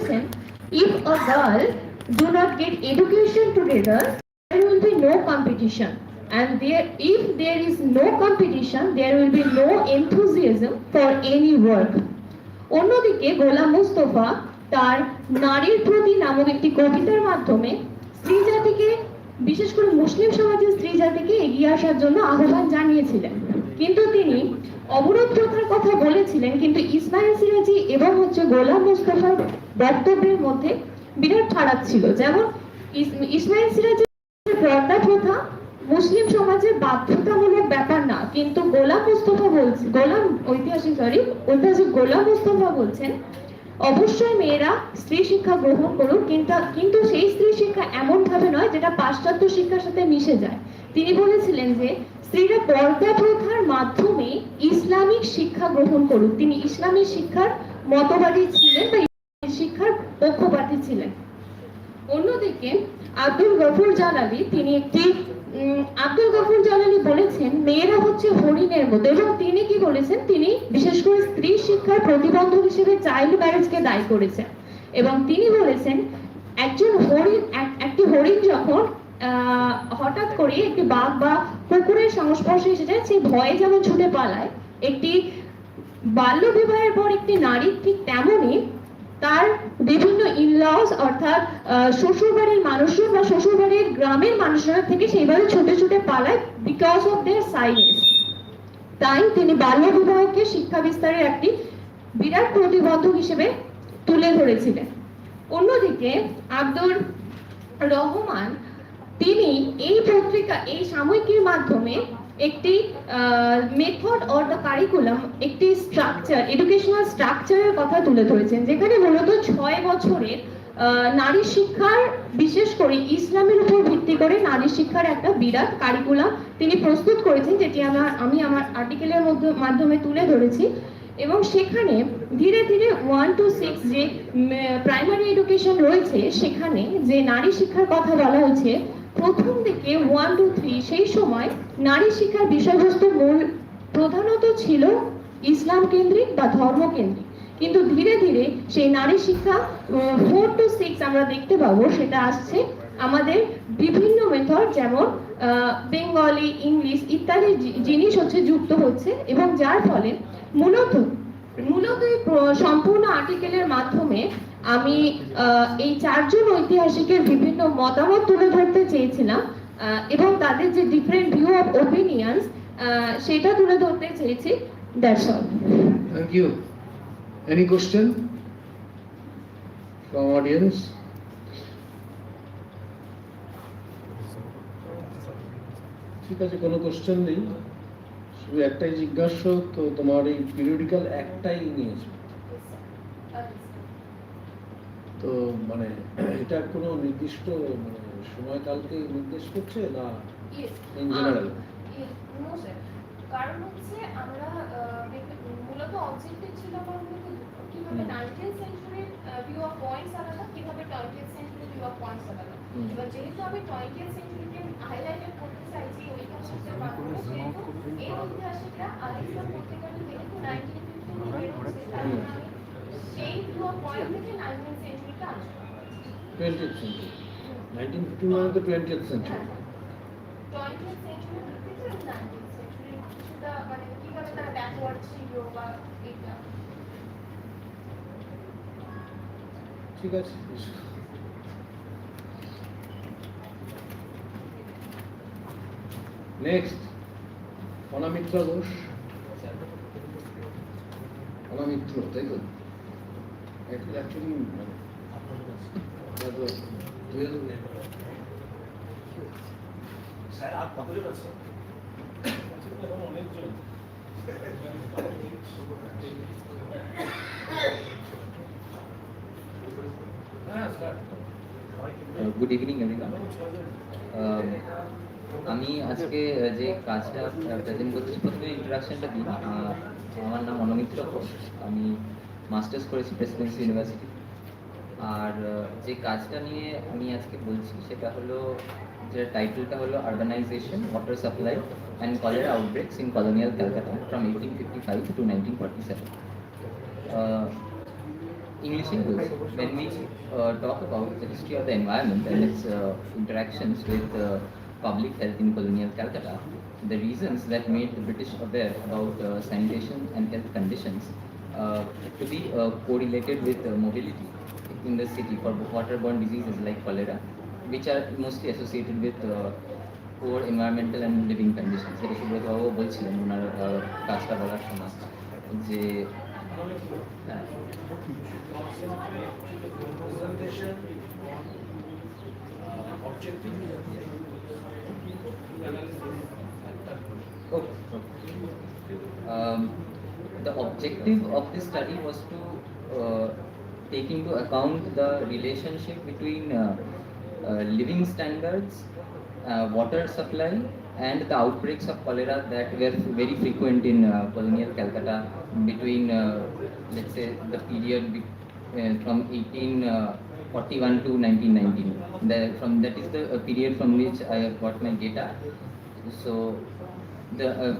বলেছেন, if a girl do not get education together, there will be no competition, and if there is no competition, there will be no enthusiasm for any work. অন্যদিকে গোলাম মুস্তফা তার নারীর প্রতি নামক একটি কবিতার মাধ্যমে স্ত্রী জাতিকে, বিশেষ করে মুসলিম সমাজের স্ত্রী জাতিকে এগিয়ে আসার জন্য আহ্বান জানিয়েছিলেন। কিন্তু তিনি অবরোধ প্রথার কথা বলেছিলেন, কিন্তু ইসমাইল সিরাজি এবং গোলাম মুস্তফার বক্তব্যের মধ্যে বিরাট ফারাক ছিল। যেমন ইসমাইল সিরাজি পর্দা প্রথা মুসলিম সমাজের বাধ্যতামূলক ব্যাপার না, কিন্তু ঐতিহাসিক গোলাম মুস্তফা বলছেন অবশ্যই মেয়েরা স্ত্রী শিক্ষা গ্রহণ করুক, কিন্তু সেই স্ত্রী শিক্ষা এমন ভাবে নয় যেটা পাশ্চাত্য শিক্ষার সাথে মিশে যায়। তিনি বলেছিলেন যে স্ত্রীরা পর্দা প্রথার মাধ্যমে ইসলামিক শিক্ষা গ্রহণ করুক। তিনি ইসলামী শিক্ষার মতবাদী ছিলেন বা শিক্ষার পক্ষপাতী ছিলেন। অন্যদিকে আব্দুল গফুর জালালি বলেছেন মেয়েরা হচ্ছে হরিণের মতো, এবং তিনি কি বলেছেন, তিনি বিশেষ করে স্ত্রী শিক্ষার প্রতিবন্ধক হিসেবে চাইল্ড ম্যারেজকে দায়ী করেছেন। এবং তিনি বলেছেন একটি হরিণ যখন হঠাৎ করে একটি বাঘ বা কুকুরের সংস্পর্শে এসে যায়, সেই ভয়ে যেমন ছুটে পালায়, একটি বাল্য বিবাহের পর একটি নারী ঠিক তেমনই তার বিভিন্ন ইনলস অর্থাৎ শ্বশুরবাড়ির মানুষজন বা শ্বশুরবাড়ির গ্রামের মানুষরা থেকে সেইভাবে ছুটে ছুটে পালায় বিকজ অফ দেয়ার সাইলেন্স। তাই তিনি বাল্য বিবাহকে শিক্ষা বিস্তারের একটি বিরাট প্রতিবন্ধক হিসেবে তুলে ধরেছিলেন। অন্যদিকে আব্দুর রহমান তিনি এই সাময়িকীর মাধ্যমে একটি মেথড অর দ্য কারিকুলাম, একটি স্ট্রাকচার, এডুকেশনাল স্ট্রাকচারের কথা তুলে ধরেছেন, যেখানে মূলত 6 বছরের নারী শিক্ষার, বিশেষ করে ইসলামের উপর ভিত্তি করে নারী শিক্ষার একটা বিরাট কারিকুলাম তিনি প্রস্তুত করেছেন, যেটি আমি আমার আর্টিকেলের মাধ্যমে তুলে ধরেছি। এবং সেখানে ধীরে ধীরে 1 to 6 যে প্রাইমারি এডুকেশন রয়েছে, সেখানে যে নারী শিক্ষার কথা বলা হয়েছে, প্রথম দিকে 1 to 3 সেই সময় নারী শিক্ষার বিষয়বস্তু প্রধানত ছিল ইসলাম কেন্দ্রিক বা ধর্ম কেন্দ্রিক, কিন্তু ধীরে ধীরে সেই নারী শিক্ষা 4 to 6 আমরা দেখতে পাবো সেটা আসছে আমাদের বিভিন্ন মেথড, যেমন বেঙ্গলি, ইংলিশ ইত্যাদি জিনিস যুক্ত হচ্ছে। এবং যার ফলে মূলত এই সম্পূর্ণ আর্টিকেলের মাধ্যমে আমি এই 4 জন ঐতিহাসিকের বিভিন্ন মতামত তুলে ধরতে চেয়েছিলাম এবং তাদের যে ডিফারেন্ট ভিউ অফ ওপিনিয়ন্স সেটা তুলে ধরতে চেয়েছি। That's all. Thank you. Any question from audience? ঠিক আছে, কোনো কোশ্চেন নেই, শুধু একটাই জিজ্ঞাসা, তো তোমার এই পিরিয়ডিক্যাল একটাই নিয়েছো, তো মানে এটা কোনো নির্দিষ্ট সময়কালকে নির্দেশ করছে না ইন জেনারেল? কারণ হচ্ছে আমরা মূলত অবজেক্টিভ ছিল কিভাবে 19th সেঞ্চুরির ভিউ অফ পয়েন্টস আলাদা, কিভাবে 20th সেঞ্চুরির ভিউ অফ পয়েন্টস আলাদা। এবার যেহেতু আমি 20th সেঞ্চুরিকে হাইলাইটেড করতে চাইছি ঐতিহাসিকদের মাধ্যমে, সেহেতু এই ঐতিহাসিকরা আলেকজান্ডার পত্রিকাটি যেহেতু 1915 বেরোচ্ছে, তাই আমি সেই ভিউ অফ পয়েন্ট থেকে 19th সেঞ্চুরিকে আলোচনা করছি। 20th সেঞ্চুরি, 1915 মানে তো 20th সেঞ্চুরি। 20th সেঞ্চুরি থেকে 19th সেঞ্চুরি কিছুটা মানে কিভাবে তারা ব্যাকওয়ার্ড ছিল বা এটা। ঠিক আছে। নেক্সট অনামিত্র ঘোষ। অনামিত্র, তাই তো? অ্যাকচুয়ালি স্যার আর কতজন আছে? অনেকজন। Good evening everyone. আমি আজকে যে কাজটা প্রেজেন্ট করছি, প্রথমে ইন্ট্রোডাকশনটা দিই। আমার নাম অনমিত্র ঘোষ, আমি মাস্টার্স করেছি প্রেসিডেন্সি ইউনিভার্সিটি। আর যে কাজটা নিয়ে আমি আজকে বলছি সেটা হলো, যে টাইটেলটা হলো urbanisation, water supply and cholera আউটব্রেকস in colonial Calcutta from 1855 to 1947। English Hindus, when we talk about the history of the environment and its interactions with public health in colonial Calcutta, the reasons that made the British aware about sanitation and health conditions to be correlated with mobility in the city for waterborne diseases like cholera, which are mostly associated with poor environmental and living conditions. যেটা সুব্রত বাবু বলছিলেন ওনার কাজটা বলার সময় যে হ্যাঁ, Presentation objective okay. The objective of this study was to take into account the relationship between living standards, water supply, and the outbreaks of cholera that were very frequent in colonial Calcutta between, let's say, the period from 1841 to 1919. That is the period from which I got my data. So,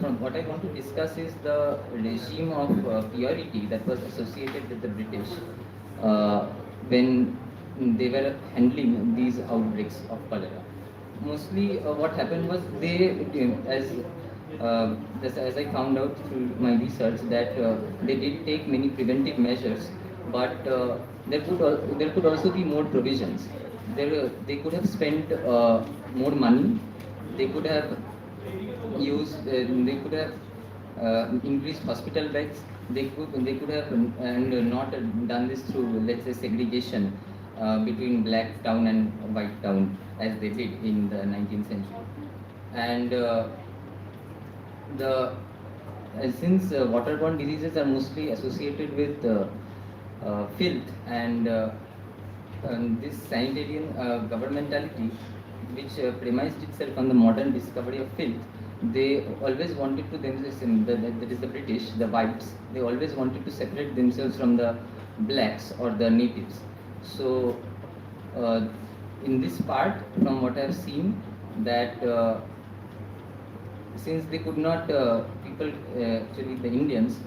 from what I want to discuss is the regime of purity that was associated with the British when they were handling these outbreaks of cholera. Mostly, what happened was they, as I found out through my research, that they did take many preventive measures, but there could also be more provisions. They could have spent more money. They could have they could have increased hospital beds. They could have and not done this through, let's say, segregation between black town and white town as they did in the 19th century. And since waterborne diseases are mostly associated with filth and this sanitarian governmentality, which premised itself on the modern discovery of filth, they always wanted to themselves, that is the British, the whites, they always wanted to separate themselves from the blacks or the natives. So in this part, from what I have seen, that since they could not, actually the Indians,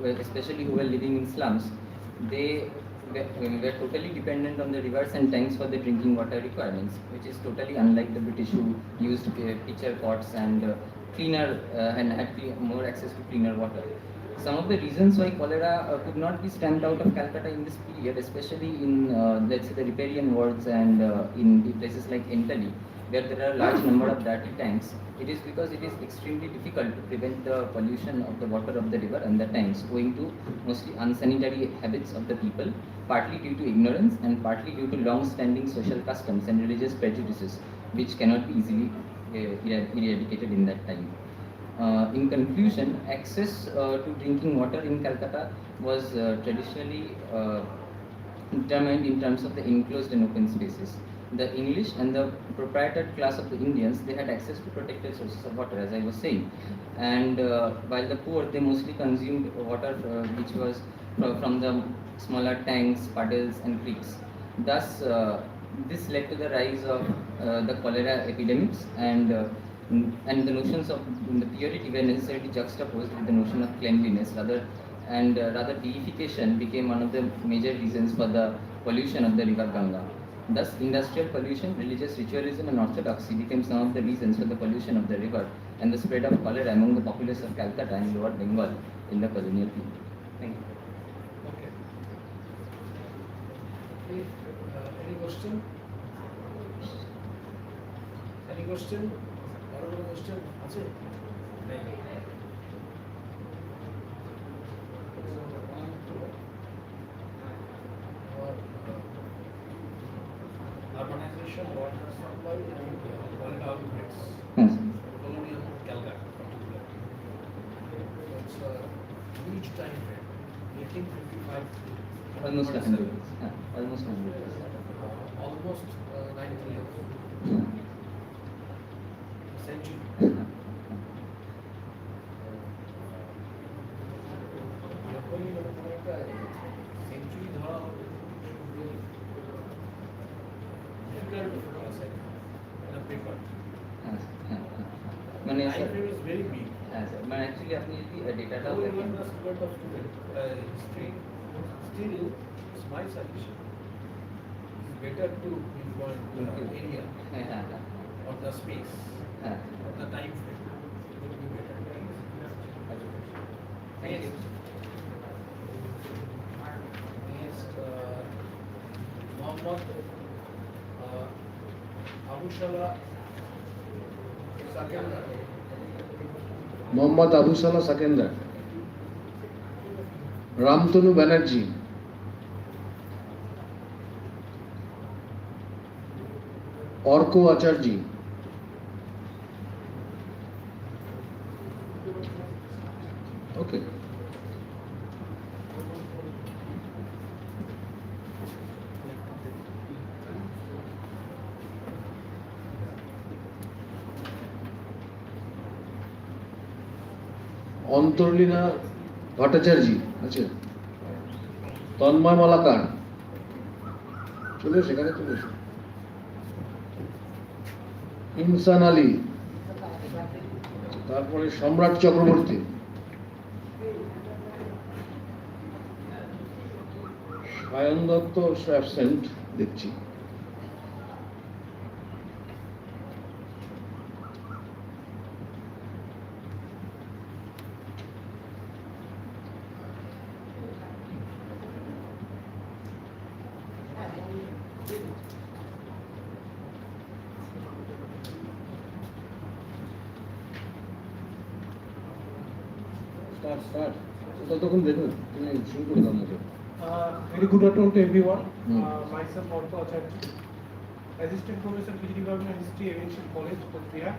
especially who were living in slums, they were totally dependent on the rivers and tanks for the drinking water requirements, which is totally unlike the British, who used pitcher pots and cleaner and had more access to cleaner water. Some of the reasons why cholera could not be stamped out of Calcutta in this period, especially in let's say the riparian wards and in places like Entally, where there are a large number of dirty tanks, it is because it is extremely difficult to prevent the pollution of the water of the river and the tanks, owing to mostly unsanitary habits of the people, partly due to ignorance and partly due to long-standing social customs and religious prejudices, which cannot be easily eradicated in that time. In conclusion, access to drinking water in Calcutta was traditionally determined in terms of the enclosed and open spaces. The English and the proprietor class of the Indians, they had access to protected sources of water, as I was saying. And while the poor, they mostly consumed water which was from the smaller tanks, puddles and creeks. Thus, this led to the rise of the cholera epidemics, and the notions of the purity were necessarily juxtaposed with the notion of cleanliness, rather deification became one of the major reasons for the pollution of the river Ganga. Thus, industrial pollution, religious ritualism and orthodoxy became some of the reasons for the pollution of the river and the spread of cholera among the populace of Calcutta and lower Bengal in the colonial period. Thank you. Okay. Any question? Any question? Another question? That's it. Urbanization, water supply, and cholera outbreaks. Yes. Colonial Calcutta, particularly. It's a huge time frame, 1855. Almost 100 years. Almost 100 years. Almost 90 years. Century. যখনই এরকম একটা century ধরা হবে, difficult to classify in a paper. মানে Time frame is very big. হ্যাঁ sir, মানে actually আপনি যদি ডেটাটাও Though দেখেন, even the student of history, still It's my suggestion. It's better to pinpoint the area হ্যাঁ হ্যাঁ হ্যাঁ or the space হ্যাঁ or the time frame. It would be better. Thank you Next, Mohammed Abu Salah Sakandar. Mohammed Abu Salah Sakandar, Ramtanu Banerjee, Arka আচার্য, ওকে। অন্তর্লীনা ভট্টাচার্য আছে, তন্ময় মালাকার, চলে সেখানে চলে এসো। ইনসান আলী, তারপরে সম্রাট চক্রবর্তী, সায়ন দত্ত অ্যাবসেন্ট দেখছি। স্টার্ট ততক্ষণ দেখুন, তুমি শুরু করে দাও মতো। Very good afternoon to everyone. Hmm. Myself, Orko Acharya, Assistant Professor, PG Department of History, Aviation College, Kottaya.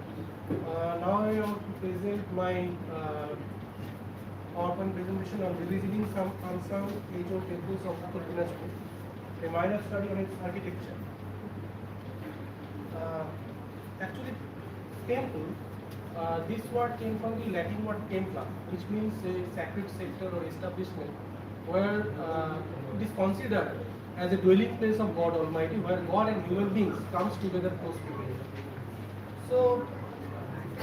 Now I want to present my PowerPoint presentation on revisiting some unsung age-old temples of Uttar Dinajpur, a minor study on its architecture. Actually, temple, this word came from the Latin word templa, which means a sacred sector or establishment where it is considered as a dwelling place of God Almighty, where God and human beings comes together post-mortem. So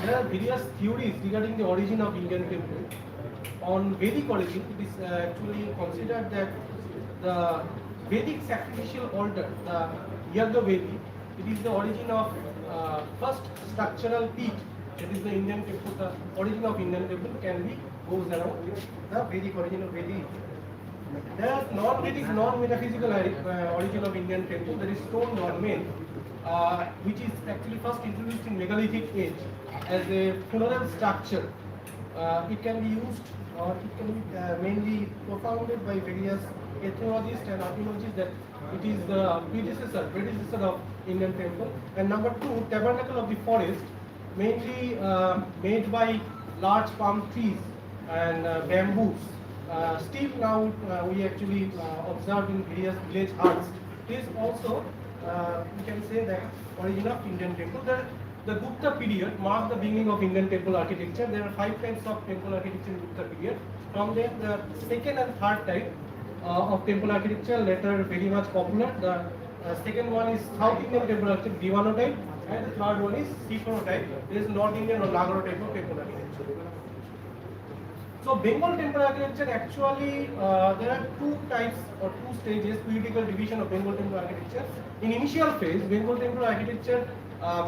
there are various theories regarding the origin of Indian temple. On Vedic origin, it is actually considered that the Vedic sacrificial altar, the Yagya Vedi, it is the origin of first structural peak. That is the Indian temple. The origin of Indian temple can be goes around the Vedic origin of Vedic. There are non-Vedic, non-metaphysical origin of Indian temple. There is stone dolmen, which is actually first introduced in megalithic age as a funeral structure. It can be used or it can be mainly propounded by various ethnologists and archaeologists that it is the predecessor of Indian temple. And number two, tabernacle of the forest, mainly made by large palm trees and bamboos. Still now we actually observe in various village huts. It is also we can say that origin of Indian temple. The Gupta period marked the beginning of Indian temple architecture. There are 5 types of temple architecture in Gupta period. From them, the second and third type of temple architecture later very much popular. The second one is South Indian temple architecture, Divano type, and the third one is Sikoro type. There is North Indian or Nagaro type of temple architecture. So Bengal temple architecture actually there are 2 types or 2 stages, periodical division of Bengal temple architecture. In initial phase, Bengal temple architecture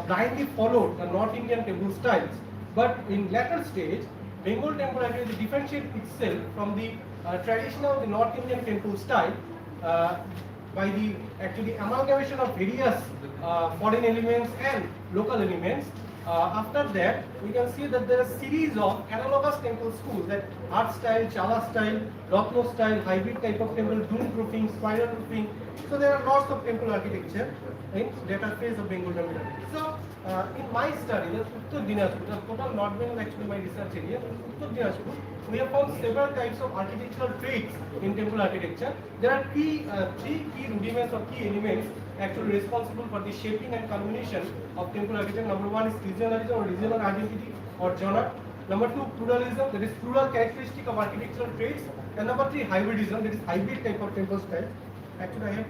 blindly followed the North Indian temple styles, but in later stage, Bengal temple architecture differentiates itself from the traditional the North Indian temple style by the actually amalgamation of various foreign elements and local elements. After that, we can see that there are series of analogous temple schools, that art style, chala style, Ratno style, hybrid type of temple, dome roofing, spiral roofing. So there are lots of temple architecture in later phase of Bengal temple architecture. So in my study, the Uttar Dinajpur, the total North Bengal actually my research area, Uttar Dinajpur, we have found several types of architectural traits in temple architecture. There are three key rudiments or key elements actually responsible for the shaping and culmination of temple architecture. Number 1 is regionalism or regional identity or genre. Number 2, pluralism, that is plural characteristic of architectural traits. And number 3, hybridism, that is hybrid type of temple style. Actually,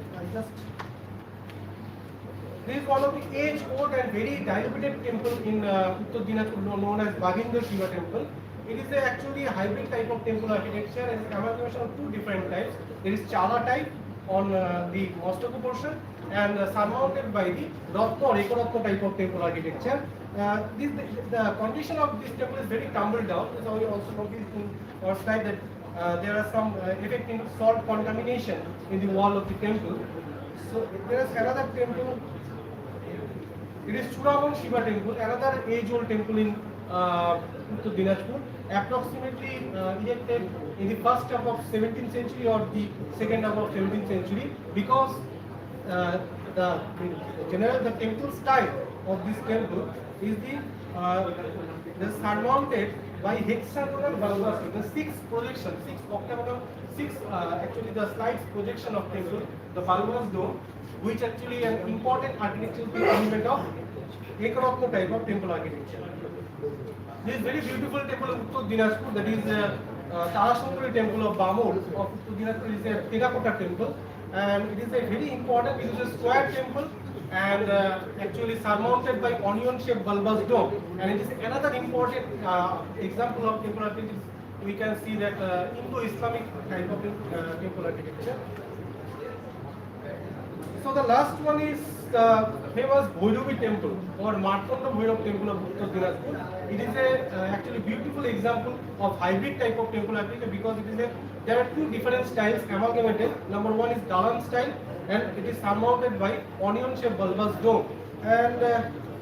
this is one of the age-old and very dilapidated temple in Uttar Dinajpur known as Bagindra Shiva temple. It is actually a hybrid type of temple architecture and amalgamation of 2 different types. There is Chala type on the Mostoko portion and surmounted by the Ratna or Ekoratna type of temple architecture. The condition of this temple is very tumbled down. So we also noticed in our slide that there are some effect in salt contamination in the wall of the temple. So there is another temple. It is Churaman Shiva temple, another age-old temple in Uttar Dinajpur, approximately erected in the first half of 17th century or the second half of 17th century, because the temple style of this temple is the surmounted by hexagonal bulbous, the six octagonal, actually the slides projection of temple, the bulbous dome, which actually an important architectural element of Ekaratna type of temple architecture. This very beautiful temple of Uttar Dinajpur, that is Tarashankari temple of Bamur of Uttar Dinajpur, is a terracotta temple, and it is a very important, it is a square temple and actually surmounted by onion shaped bulbous dome, and it is another important example of temple architecture. We can see that Indo-Islamic type of temple architecture. So the last one is the famous Bhairavi temple or Martanda Bhairav temple of Uttar Dinajpur. It is a actually beautiful example of hybrid type of temple architecture, because there are two different styles amalgamated. Number one is Dalan style, and it is surmounted by onion shaped bulbous dome. And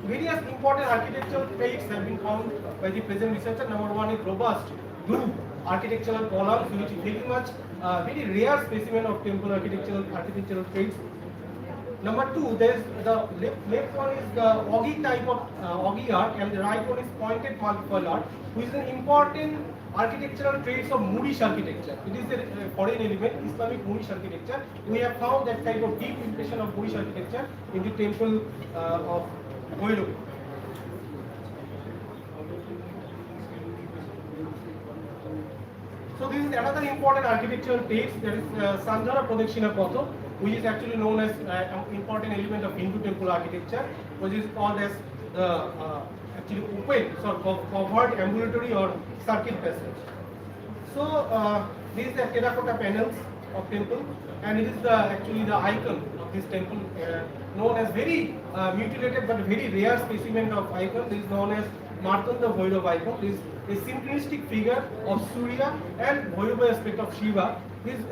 various important architectural traits have been found by the present researcher. Number one is robust groove architectural columns, which is very much very rare specimen of temple architectural traits. Number two, there is the left one is the ogee type of ogee art, and the right one is pointed multiple art, which is an important architectural traits of Moorish architecture. It is a foreign element, Islamic Moorish architecture. We have found that type of deep impression of Moorish architecture in the temple of Bhairav. So this is another important architectural text, that is Sandhara Pradakshina Patha, which is actually known as an important element of Hindu temple architecture, which is called as the actually open, so covered ambulatory or circuit passage. So these are terracotta panels of temple, and it is actually the icon of this temple, known as very mutilated but very rare specimen of icon. This is known as Martanda Bhairav icon. This is a synchronistic figure of Surya and Bhairava aspect of Shiva. It is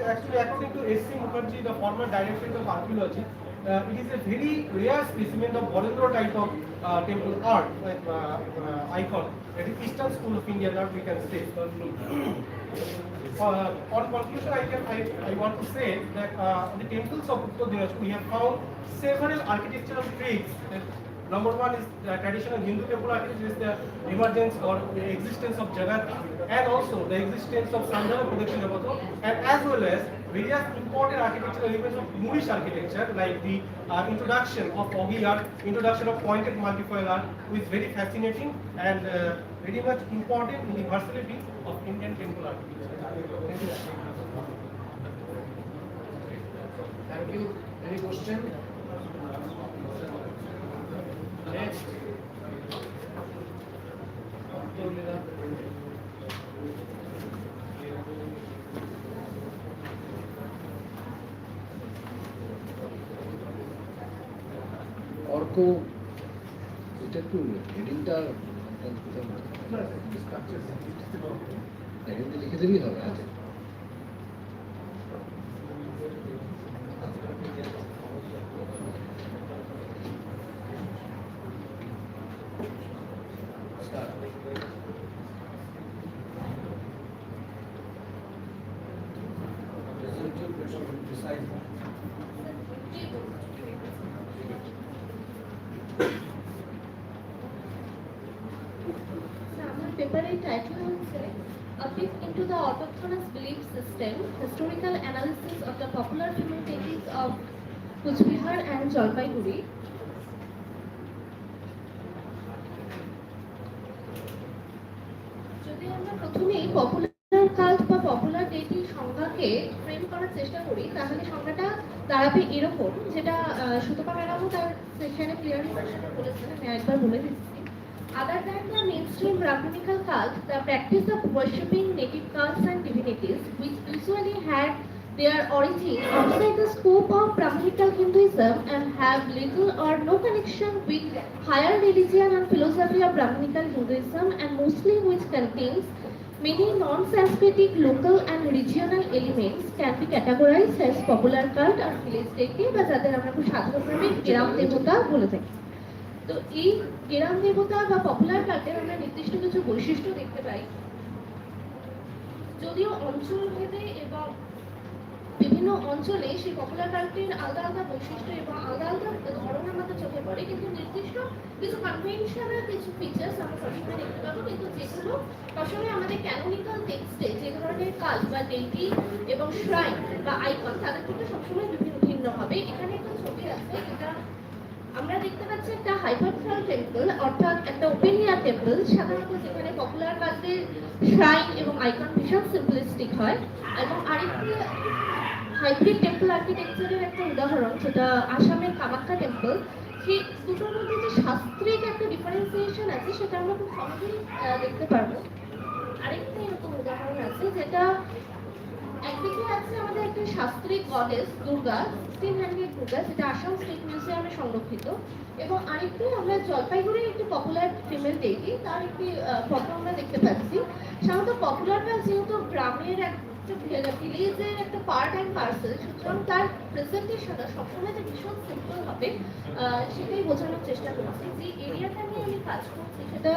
actually, according to S.C. Mukherjee, the former director of archaeology, it is a very rare specimen of Borendra type of temple art, like icon. That is Eastern School of Indian art, we can say. On conclusion, I want to say that the temples of Uttar Dinajpur, we have found several architectural traits. Number one is the traditional Hindu temple architecture, is the emergence or the existence of Jagati, and also the existence of Sandhara Pradakshina Patha, and as well as various important architectural elements of Moorish architecture, like the introduction of ogee art, introduction of pointed multifoil art, which is very fascinating and very much important in the versatility of Indian temple architecture. Thank you. Thank you. Any question? Next. Arka এটা একটু হেডিংটা হেডিংটা লিখে দিলেই হবে। আচ্ছা Paper title will say a peek into the autochthonous belief system, historical analysis of the popular female paintings of Kuchbihar and Jalpaiguri. যদি আমরা প্রথমেই popular cult বা পপুলার ডেটি সংজ্ঞাকে ফ্রেম করার চেষ্টা করি, তাহলে সংজ্ঞাটা দাঁড়াবে এরকম, যেটা সুতপা ম্যাডামও তার সেখানে ক্লিয়ারলি বলেছেন, আমি একবার বলে দিচ্ছি। Other than the mainstream rabbinical cult, the practice of worshipping native cults and divinities, which usually had their origin outside the scope of Brahminical Hinduism and have little or no connection with higher religion and philosophy of Brahminical Hinduism, and mostly which contains many non-Sanskritic local and regional elements, can be categorized as popular cult or village deity, বা যাদের আমরা খুব সাধারণভাবে গ্রাম দেবতা বলে থাকি। তো এই গ্রাম দেবতা বা পপুলার কাল্টের আমরা নির্দিষ্ট কিছু বৈশিষ্ট্য দেখতে পাই। যদিও অঞ্চল ভেদে এবং বিভিন্ন অঞ্চলে সেই পপুলার কাল্টের আলাদা আলাদা বৈশিষ্ট্য এবং আলাদা আলাদা ধরন আমাদের চোখে পড়ে, কিন্তু নির্দিষ্ট কিছু কনভেনশনাল কিছু ফিচার্স আমরা সবসময় দেখতে পাবো, কিন্তু যেগুলো আসলে আমাদের ক্যানোনিক্যাল টেক্সটে যে ধরনের কাল্ট বা ডেইটি এবং শ্রাইন বা আইকন তাদের থেকে সবসময় বিভিন্ন ভিন্ন হবে। এখানে একটা ছবি আছে, এটা আমরা দেখতে পাচ্ছি একটা হাইপারথ্রাল টেম্পল, অর্থাৎ একটা ওপেন এয়ার টেম্পল, সাধারণত যেখানে পপুলার কাল্টের শ্রাইন এবং আইকন ভীষণ সিম্পলিস্টিক হয়। এবং আরেকটি হাইব্রিড টেম্পল আর্কিটেকচারের একটা উদাহরণ, সেটা আসামের কামাখ্যা টেম্পল। সেই দুটোর মধ্যে যে শাস্ত্রিক একটা ডিফারেন্সিয়েশন আছে সেটা আমরা খুব সহজেই দেখতে পারবো। আরেকটা এরকম উদাহরণ আছে, যেটা একদিকে আছে আমাদের একটা শাস্ত্রিক গডেস দুর্গা, 1600 দুর্গা, যেটা আসাম স্টেট মিউজিয়ামে সংরক্ষিত। এবং আরেকটি আমরা জলপাইগুড়ির একটি পপুলার ফিমেল ডেইটি, তার একটি ফটো আমরা দেখতে পাচ্ছি। সাধারণত পপুলার কাজ যেহেতু গ্রামের ভিলেজের একটা পার্ট অ্যান্ড পার্সেল, সুতরাং তার প্রেজেন্টেশনটা সবসময় যে ভীষণ সিম্পল হবে সেটাই বোঝানোর চেষ্টা করছি। যে এরিয়াটা নিয়ে আমি কাজ করছি সেটা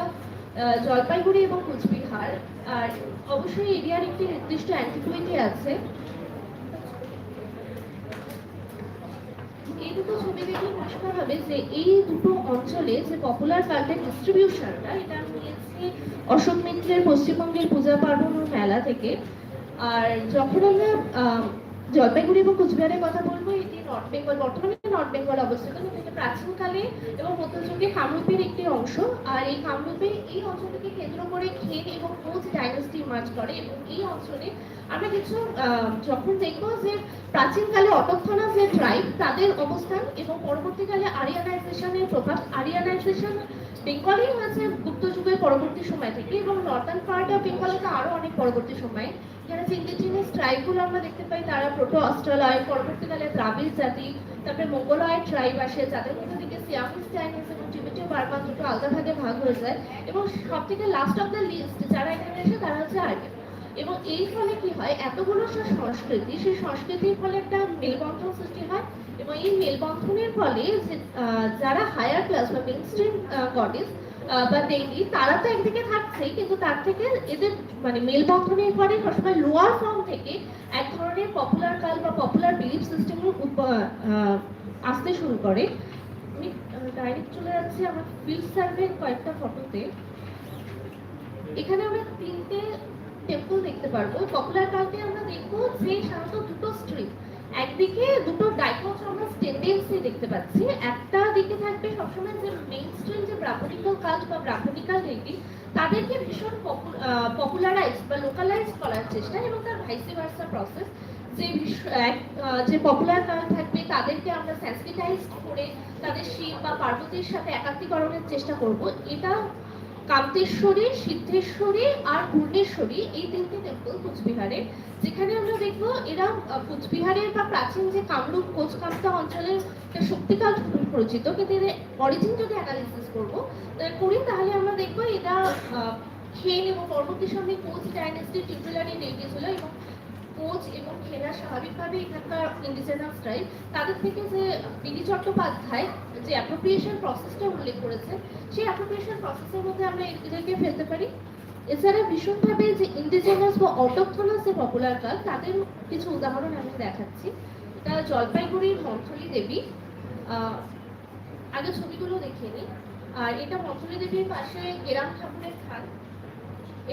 জলপাইগুড়ি এবং কোচবিহার, আর অবশ্যই এরিয়ার একটি নির্দিষ্ট অ্যান্টিকুইটি আছে। এই দুটো ছবি দেখে পরিষ্কার হবে যে এই দুটো অঞ্চলে যে পপুলার কাল্টের ডিস্ট্রিবিউশনটা, এটা আমি নিয়েছি অশোক মিত্রের পশ্চিমবঙ্গের পূজা পার্বণ ও মেলা থেকে। আর যখন আমরা জলপাইগুড়ি এবং কোচবিহারের কথা বলবো, এটি নর্থ বেঙ্গল, বর্তমানে নর্থ বেঙ্গল অবস্থিত, কিন্তু এটা প্রাচীনকালে এবং মধ্যযুগে কামরূপের একটি অংশ। আর এই কামরূপে এই অঞ্চলটিকে কেন্দ্র করে খেন এবং কোচ ডাইনাস্টি ইমার্জ করে। এবং এই অঞ্চলে আমরা কিছু যখন দেখবো যে প্রাচীনকালে অটোকথনাস যে ট্রাইব তাদের অবস্থান এবং পরবর্তীকালে আরিয়ানাইজেশনের প্রভাব, আরিয়ানাইজেশন বেঙ্গলে হয়েছে গুপ্ত যুগের পরবর্তী সময় থেকে, এবং নর্দার্ন পার্ট অফ বেঙ্গলে তো আরো অনেক পরবর্তী সময়। যারা ইন্ডিজিনিয়াস ট্রাইবগুলো আমরা দেখতে পাই, তারা প্রোটো অস্ট্রালয়, পরবর্তীকালে দ্রাবিড় জাতি, তারপরে মঙ্গোলয়েড ট্রাইব আসে, যাদের মধ্যে থেকে সিয়ামিজ চাইনিজ এবং টিবেটীয় বার্মা দুটো আলাদা ভাগে ভাগ হয়ে যায়। এবং সব থেকে লাস্ট অফ দ্য লিস্ট যারা এখানে আসে তারা হচ্ছে আর্যন। এবং এই ফলে কি হয়, এতগুলো সংস্কৃতি, সেই সংস্কৃতির ফলে একটা মেলবন্ধন সৃষ্টি হয়। এবং এই মেলবন্ধনের ফলে যারা হায়ার ক্লাস বা মেইনস্ট্রিম গডেস বা দেবী, তারা তো একদিকে থাকছেই, কিন্তু তার থেকে এদের মানে মেলবন্ধনের ফলে সবসময় লোয়ার ফর্ম থেকে এক ধরনের পপুলার কাল বা পপুলার বিলিফ সিস্টেম আসতে শুরু করে। আমি ডাইরেক্ট চলে যাচ্ছি আমার ফিল্ড সার্ভের কয়েকটা ফটোতে। এখানে আমরা তিনটে টেম্পল দেখতে পারবো। পপুলার কালকে আমরা দেখবো যে সাধারণত দুটো স্ট্রিম, একদিকে দুটো ডাইকোটমাস টেন্ডেন্সি দেখতে পাচ্ছি। একটা দিকে থাকবে সবসময় যে মেইন স্ট্রিম যে ব্রাহ্মণিক্যাল কাল্ট বা ব্রাহ্মণিক্যাল ডেইটি, তাদেরকে ভীষণ পপুলারাইজ বা লোকালাইজ করার চেষ্টা, এবং তার ভাইসি ভার্সা প্রসেস। যে পপুলার কাল্ট থাকবে তাদেরকে আমরা সংস্কৃতাইজ করে তাদের শিব বা পার্বতীর সাথে একাত্মীকরণের চেষ্টা করব। এটা কামতেশ্বরী, সিদ্ধেশ্বরী আর পূর্ণেশ্বরী, এই তিনটি টেম্পল কোচবিহারে, যেখানে আমরা দেখবো এরা কোচবিহারের বা প্রাচীন যে কামরূপ কোচ কামতা অঞ্চলের শক্তিকাল পরিচিত, কিন্তু এদের অরিজিন যদি অ্যানালিসিস করি তাহলে আমরা দেখবো এটা খেন এবং পরবর্তী সময়ে কোচ ডাইনেস্টির টিউটুলারি ডেইটি ছিল। এবং কোচ এবং খেরা স্বাভাবিকভাবে এখানকার ইন্ডিজেনাস ট্রাইব, তাদের থেকে যে বিডি চট্টোপাধ্যায় যে অ্যাপ্রোপ্রিয়েশন প্রসেসটা উল্লেখ করেছে, সেই অ্যাপ্রোপ্রিয়েশন প্রসেসের মধ্যে আমরা এদেরকে ফেলতে পারি। এছাড়া ভীষণভাবে যে ইন্ডিজেনাস বা অটোকথনাস যে পপুলার কাল, তাদের কিছু উদাহরণ আমি দেখাচ্ছি। এটা জলপাইগুড়ির মন্থলী দেবী, আগে ছবিগুলো দেখিয়ে নিই। আর এটা মন্থলী দেবীর পাশে গেরাম ঠাকুরের খান।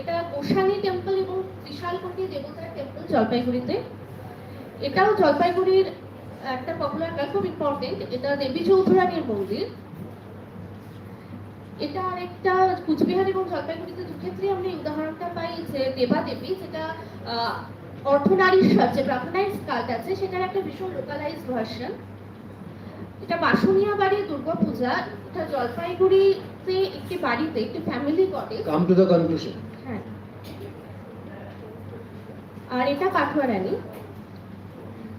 এটা গোসানি টেম্পল এবং বিশালকোটি দেবতার টেম্পল জলপাইগুড়িতে। এটাও জলপাইগুড়ির একটা পপুলার কাল, খুব ইম্পর্টেন্ট। এটা দেবী চৌধুরানীর মন্দির। এটা আরেকটা কুচবিহার এবং জলপাইগুড়িতে দুক্ষেত্রে আমরা এই উদাহরণটা পাই যে দেবা দেবী, যেটা অর্ধনারীশ্বর যে ব্রাহ্মণাইজ কাল্ট আছে সেটার একটা ভীষণ লোকালাইজ ভার্সন। এটা বাসুনিয়া বাড়ি দুর্গা পূজা, এটা জলপাইগুড়িতে একটি বাড়িতে একটি family goddess. Come to the conclusion. হ্যাঁ, আর এটা কাঠুয়া রানী।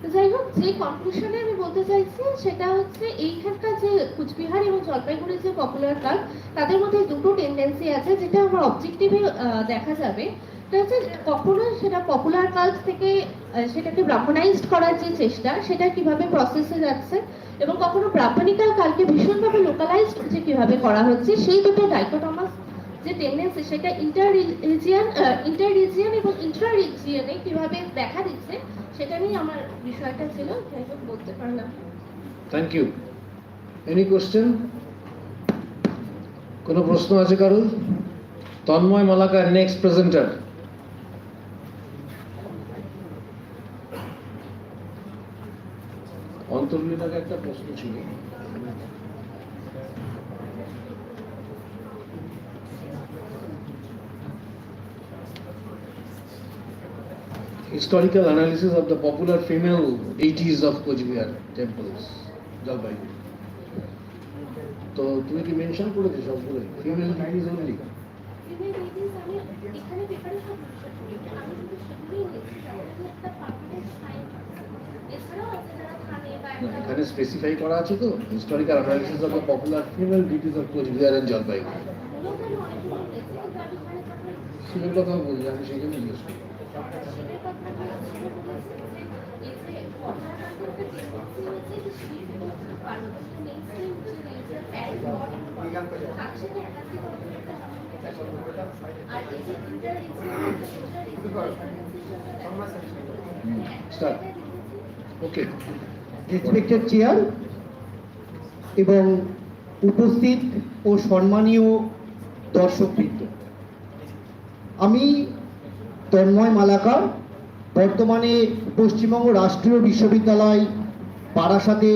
তো যাই হোক, যে কনক্লুশনে আমি বলতে চাইছি সেটা হচ্ছে এইখানকার যে কুচবিহার এবং জলপাইগুড়ির যে পপুলার কাল্ট, তাদের মধ্যে দুটো টেন্ডেন্সি আছে যেটা আমার অবজেক্টিভে দেখা যাবে। সেটা হচ্ছে কখনো সেটা পপুলার কাল্ট থেকে সেটাকে ব্রাহ্মণাইজড করার যে চেষ্টা, সেটা কিভাবে প্রসেসে যাচ্ছে, এবং কখনো ব্রাহ্মণিকাল কালকে ভীষণভাবে লোকালাইজড যে কিভাবে করা হচ্ছে, সেই দুটো ডাইকোটমাস যে টেন্ডেন্সি সেটা ইন্টার রিজিয়ন এবং ইন্ট্রা রিজিয়নে কিভাবে দেখা দিচ্ছে, সেটা নিয়ে আমার বিষয়টা ছিল, যাই হোক বলতে পারলাম। Thank you. Any question? কোনো প্রশ্ন আছে কারো? Tanmoy Malakar, next presenter. অন্তর্লীটাকে একটা প্রশ্ন ছিল। Historical analysis of the popular female deities of Coachbihar temples, Jalpaiguri. তো তুমি কি মেনশন করেছো সবগুলো ফিমেল ডিটিজ অনলি? এখানে পেপারে সব আমি কিন্তু সেগুলোই নিয়েছি, একটা পারমানেন্ট সাইন এছাড়াও আছে যারা থানে বা এখানে স্পেসিফাই করা আছে তো historical analysis of the popular female ditties of Cooch Behar and Jalpaiguri. সেটার কথা বলছি, আমি সেই জন্য জিজ্ঞেস করি। স্টার্ট। ওকে। রেসপেক্টেড চেয়ার এবং উপস্থিত ও সম্মানীয় দর্শকবৃন্দ, আমি তন্ময় মালাকার, বর্তমানে পশ্চিমবঙ্গ রাষ্ট্রীয় বিশ্ববিদ্যালয় বারাসাতে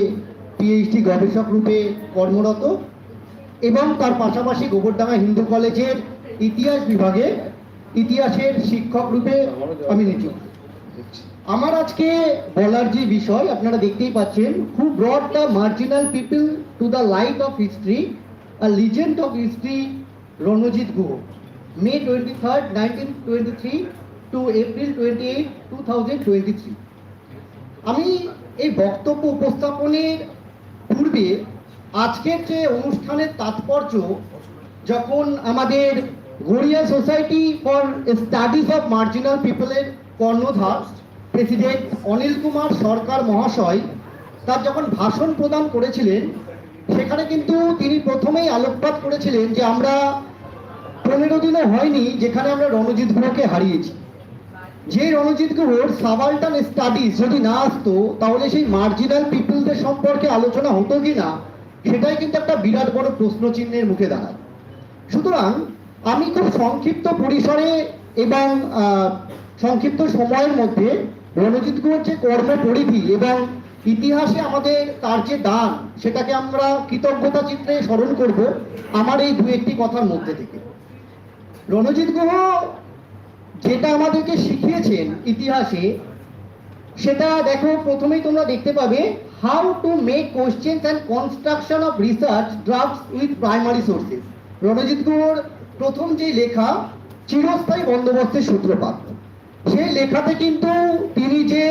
পিএইচডি গবেষক রূপে কর্মরত এবং তার পাশাপাশি গোবরডাঙ্গা হিন্দু কলেজের ইতিহাস বিভাগে ইতিহাসের শিক্ষক রূপে আমি নিযুক্ত। আমার আজকে বলার যে বিষয় আপনারা দেখতেই পাচ্ছেন, who brought the marginal people to the light of history, a legend of history, Ranajit Guha, May 23, 1923 to April 28, 2023। আমি এই বক্তব্য উপস্থাপনের পূর্বে আজকের যে অনুষ্ঠানের তাৎপর্য, যখন আমাদের Garia society for studies of marginal পিপলের কর্ণধার প্রেসিডেন্ট অনিল কুমার সরকার মহাশয় তার যখন ভাষণ প্রদান করেছিলেন, সেখানে কিন্তু তিনি প্রথমেই আলোকপাত করেছিলেন যে আমরা 15 দিনও হয়নি যেখানে আমরা রণজিৎ গুহকে হারিয়েছি। যে রণজিৎ গুহর সাবালটান স্টাডিজ যদি না আসতো, তাহলে সেই মার্জিনাল পিপলদের সম্পর্কে আলোচনা হতো কি না, সেটাই কিন্তু একটা বিরাট বড় প্রশ্নচিহ্নের মুখে দাঁড়ায়। সুতরাং আমি খুব সংক্ষিপ্ত পরিসরে এবং সংক্ষিপ্ত সময়ের মধ্যে রণজিৎ গুহর যে কর্মপরিধি এবং ইতিহাসে আমাদের তার যে দান, সেটাকে আমরা কৃতজ্ঞতা চিত্রে স্মরণ করব আমার এই দু একটি কথার মধ্যে থেকে। রণজিৎ গুহ যেটা আমাদেরকে শিখিয়েছেন ইতিহাসে, সেটা দেখো, প্রথমেই তোমরা দেখতে পাবে how to make questions and construction of research drafts with primary sources. Ranajit গুহর প্রথম যে লেখা চিরস্থায়ী বন্দোবস্তের সূত্রপাত, সেই লেখাতে কিন্তু তিনি যে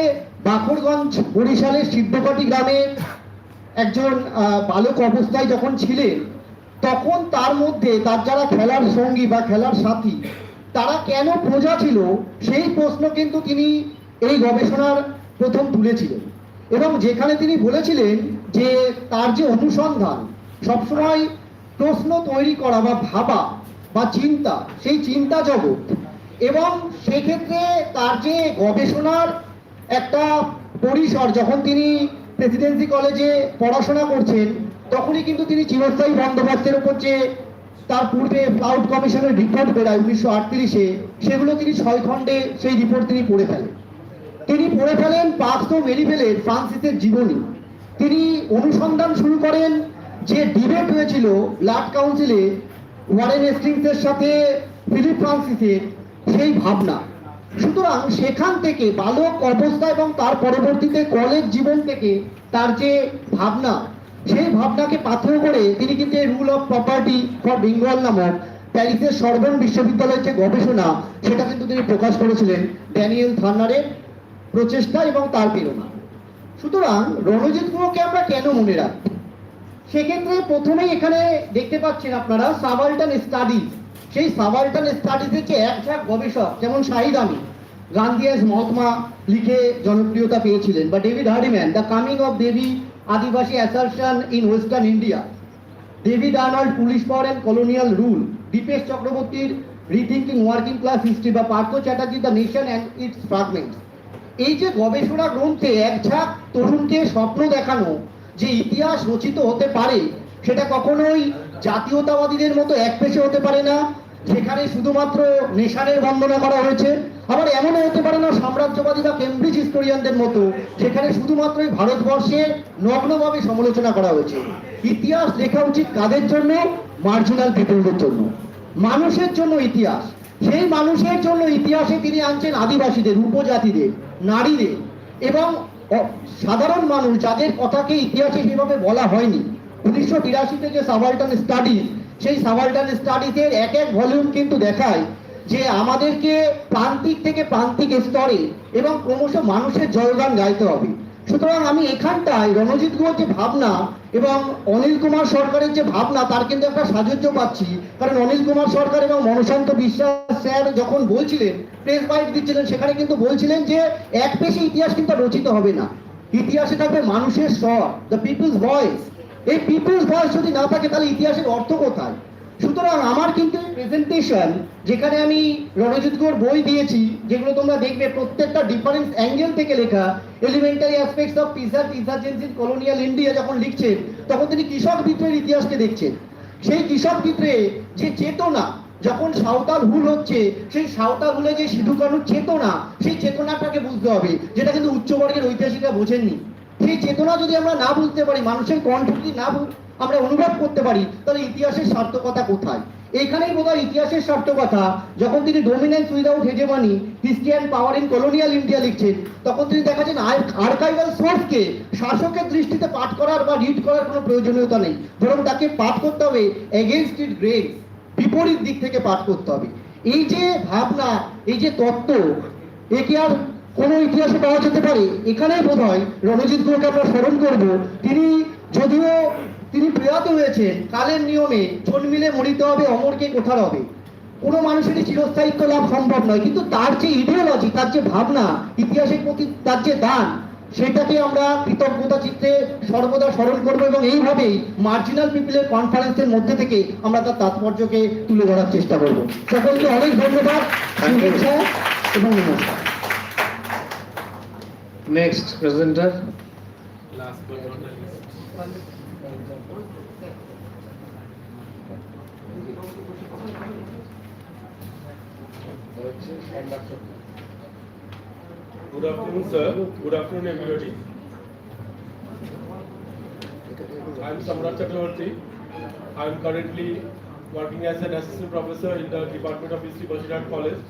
বাকরগঞ্জ বরিশালের সিদ্ধপাটি গ্রামের একজন বালক অবস্থায় যখন ছিলেন, তখন তার মধ্যে তার যারা খেলার সঙ্গী বা খেলার সাথী, তারা কেন প্রজা ছিল, সেই প্রশ্ন কিন্তু তিনি এই গবেষণার প্রথম তুলেছিলেন। এবং যেখানে তিনি বলেছিলেন যে তার যে অনুসন্ধান সবসময় প্রশ্ন তৈরি করা বা ভাবা বা চিন্তা, সেই চিন্তা জগৎ, এবং সেক্ষেত্রে তার যে গবেষণার একটা পরিসর, যখন তিনি প্রেসিডেন্সি কলেজে পড়াশোনা করছেন, তখনই কিন্তু তিনি চিরস্থায়ী বন্দোবস্তের উপর যে তার পূর্বে ক্লাউড কমিশনের রিপোর্ট বেরায় 1938-এ, সেগুলো তিনি 6 খণ্ডে সেই রিপোর্ট তিনি পড়ে ফেলেন। তিনি পড়ে ফেলেন পার্কস ও মেরিভেলের ফ্রান্সিসের জীবনী। তিনি অনুসন্ধান শুরু করেন যে ডিবেট হয়েছিল ব্লাড কাউন্সিলে ওয়ারেন হেস্টিংসের সাথে ফিলিপ ফ্রান্সিসের, সেই ভাবনা। সুতরাং সেখান থেকে বালক অবস্থা এবং তার পরবর্তীতে কলেজ জীবন থেকে তার যে ভাবনা, সেই ভাবনাকে পাথেয় করে তিনি কিন্তু rule of property for Bengal নামক প্যারিসের সরবন বিশ্ববিদ্যালয়ের যে গবেষণা, সেটা কিন্তু তিনি প্রকাশ করেছিলেন ড্যানিয়েল থার্নারের প্রচেষ্টা এবং তার প্রেরণা। সুতরাং রণজিৎ গুহকে আমরা কেন মনে রাখবো? সেক্ষেত্রে প্রথমেই এখানে দেখতে পাচ্ছেন আপনারা সাবাল্টান স্টাডিজ। সেই সাবাল্টান স্টাডিজের যে এক ঝাঁক গবেষক, যেমন শাহিদ আমিন, গান্ধী অ্যাজ মহাত্মা লিখে জনপ্রিয়তা পেয়েছিলেন, বা David Hardiman, the coming of Devi Adivasi assertion in western India, David Arnold, police power and colonial rule, Dipesh চক্রবর্তীর রিথিঙ্কিং ওয়ার্কিং ক্লাস হিস্ট্রি, বা Partha Chatterjee the nation and its fragments. এই যে গবেষণা গ্রন্থে এক ঝাঁক তরুণকে স্বপ্ন দেখানো যে ইতিহাস রচিত হতে পারে, সেটা কখনোই জাতীয়তাবাদীদের মতো একপেশে হতে পারে না, যেখানে শুধুমাত্র নেশানের বন্দনা করা হয়েছে। আবার এমনও হতে পারে না সাম্রাজ্যবাদী বা কেমব্রিজ হিস্টোরিয়ানদের মতো, সেখানে শুধুমাত্রই ভারতবর্ষের নগ্নভাবে সমালোচনা করা হয়েছে। ইতিহাস লেখা উচিত কাদের জন্য? মার্জিনাল পিপলদের জন্য, মানুষের জন্য ইতিহাস। সেই মানুষের জন্য ইতিহাসে তিনি আনছেন আদিবাসীদের, উপজাতিদের, নারীদের এবং সাধারণ মানুষ, যাদের কথাকে ইতিহাসে সেভাবে বলা হয়নি। 1982-তে যে সাবাল্টান স্টাডিজ, সেই সাবাল্টান স্টাডিজের এক এক ভলিউম কিন্তু দেখায় যে আমাদেরকে প্রান্তিক থেকে প্রান্তিক স্তরে এবং ক্রমশ মানুষের জয়গান গাইতে হবে। সুতরাং আমি এখানটায় রণজিৎ গুহর যে ভাবনা এবং অনিল কুমার সরকারের যে ভাবনা, তার কিন্তু একটা সাযুজ্য পাচ্ছি। কারণ অনিল কুমার সরকার এবং মনশান্ত বিশ্বাস স্যার যখন বলছিলেন, প্রেস বাইট দিচ্ছিলেন, সেখানে কিন্তু বলছিলেন যে এক পেশে ইতিহাস কিন্তু রচিত হবে না, ইতিহাসে থাকবে মানুষের স্বর, দ্য পিপলস ভয়েস। এই পিপলস ভয়েস যদি না থাকে তাহলে ইতিহাসের অর্থ কোথায়? সুতরাং আমার কিন্তু প্রেজেন্টেশন, যেখানে আমি রণজিৎ গুহর বই দিয়েছি, যেগুলো তোমরা দেখবে প্রত্যেকটা ডিফারেন্ট অ্যাঙ্গেল থেকে লেখা, elementary aspects of insurgency in colonial India যখন লিখছেন, তখন তিনি কৃষক বিদ্রোহের ইতিহাসকে দেখছেন। সেই কৃষক বিদ্রোহে যে চেতনা, যখন সাঁওতাল হুল হচ্ছে, সেই সাঁওতাল হুলে যে সিধু কানুর চেতনা, সেই চেতনাটাকে বুঝতে হবে, যেটা কিন্তু উচ্চবর্গের ঐতিহাসিকরা বোঝেননি। সেই চেতনা যদি আমরা না বুঝতে পারি, মানুষের কণ্ঠ যদি না আমরা অনুভব করতে পারি, তাহলে ইতিহাসের সার্থকতা কোথায়? এইখানেই বোধহয় ইতিহাসের সার্থকতা। যখন তিনি dominance without hegemony, history and power in colonial India লিখছেন, তখন তিনি দেখাচ্ছেন আর্কাইভাল সোর্সকে শাসকের দৃষ্টিতে পাঠ করার বা রিড করার কোনো প্রয়োজনীয়তা নেই, বরং তাকে পাঠ করতে হবে এগেইনস্ট ইট গ্রেন, বিপরীত দিক থেকে পাঠ করতে হবে। এই যে ভাবনা, এই যে তত্ত্ব, একে আর কোনো ইতিহাসে পাওয়া যেতে পারে? এখানেই বোধ হয় রণজিৎ গুহকে আমরা স্মরণ করব। যদিও তিনি প্রয়াত হয়েছেন কালের নিয়মে, জন্মিলে মরিতে হবে, অমরকে কোথার হবে, কোনো মানুষেরই চিরস্থায়িত্ব লাভ সম্ভব নয়, কিন্তু তার যে ইডিওলজি, তার যে ভাবনা, ইতিহাসের প্রতি তার যে দান, সেটাকে আমরা কৃতজ্ঞতা চিত্তে সর্বদা স্মরণ করবো এবং এইভাবেই মার্জিনাল পিপলের কনফারেন্সের মধ্যে থেকে আমরা তার তাৎপর্যকে তুলে ধরার চেষ্টা করব। সকলকে অনেক ধন্যবাদ, শুভেচ্ছা এবং নমস্কার। Next presenter. Last but not the least. Good afternoon, sir. Good afternoon, everybody. I am Samrat Chakravarti. I am currently working as an assistant professor in the Department of History, Basirat College.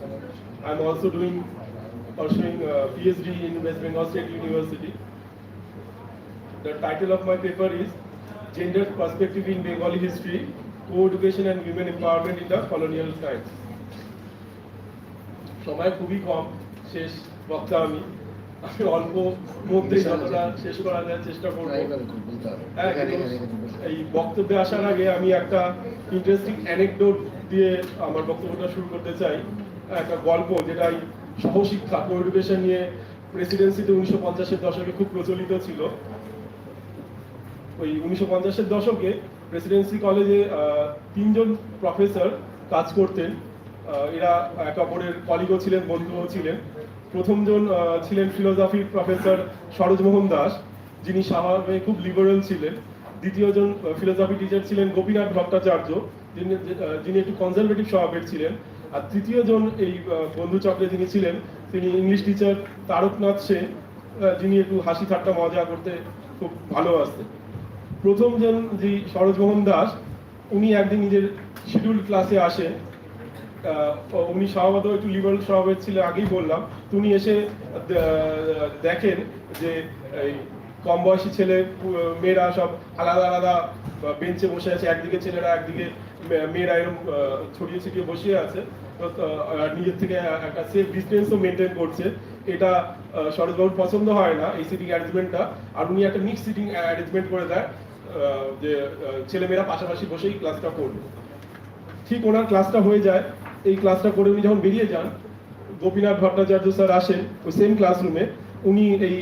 I am also pursuing PhD in West Bengal State University. The title of my paper is Gender Perspective in Bengali History, Co-Education and Women Empowerment in the Colonial Times. সময় খুবই কম, শেষ বক্তা আমি অল্প মধ্যে যতটা শেষ করার চেষ্টা করব। এই বক্তব্যে আসার আগে আমি একটা ইন্টারেস্টিং অ্যানেকডোট দিয়ে আমার বক্তব্যটা শুরু করতে চাই। একটা গল্প, যেটা সহশিক্ষা, কো-এডুকেশন নিয়ে প্রেসিডেন্সিতে 1950-এর দশকে খুব প্রচলিত ছিল। ওই 1950-এর দশকে প্রেসিডেন্সি কলেজে 3 জন প্রফেসর কাজ করতেন। এরা একে অপরের কলিগও ছিলেন, বন্ধুও ছিলেন। প্রথমজন ছিলেন ফিলোসফির প্রফেসর সরোজমোহন দাস, যিনি স্বভাবে খুব লিবারেল ছিলেন। দ্বিতীয়জন ফিলোসফি টিচার ছিলেন গোপীনাথ ভট্টাচার্য, যিনি একটু কনজারভেটিভ স্বভাবের ছিলেন। আর তৃতীয়জন এই বন্ধুচক্রে যিনি ছিলেন, তিনি ইংলিশ টিচার তারকনাথ সেন, যিনি একটু হাসি ঠাট্টা মজা করতে খুব ভালোবাসতেন। প্রথমজন যে সরোজমোহন দাস, উনি একদিন নিজের শিডিউল ক্লাসে আসেন। উনি স্বভাবত একটু লিবারেল স্বভাবের ছিলেন, আগেই বললাম। উনি এসে দেখেন যে এই কম বয়সী ছেলে মেয়েরা সব আলাদা আলাদা বেঞ্চে বসে আছে, একদিকে ছেলেরা, একদিকে মেয়েরা এরকম ছড়িয়ে ছিটিয়ে বসে আছে। নিজের থেকে একটা সেফ ডিস্টেন্সও মেনটেন করছে। এটা সরোজবাবুর পছন্দ হয় না এই সিটিং অ্যারেঞ্জমেন্টটা, আর উনি একটা মিক্স সিটিং অ্যারেঞ্জমেন্ট করে দেয় যে ছেলেমেয়েরা পাশাপাশি বসেই ক্লাসটা করবে। ঠিক ওনার ক্লাসটা হয়ে যায়, এই ক্লাসটা করে উনি যখন বেরিয়ে যান, গোপীনাথ ভট্টাচার্য স্যার আসেন ওই সেম ক্লাসরুমে। উনি এই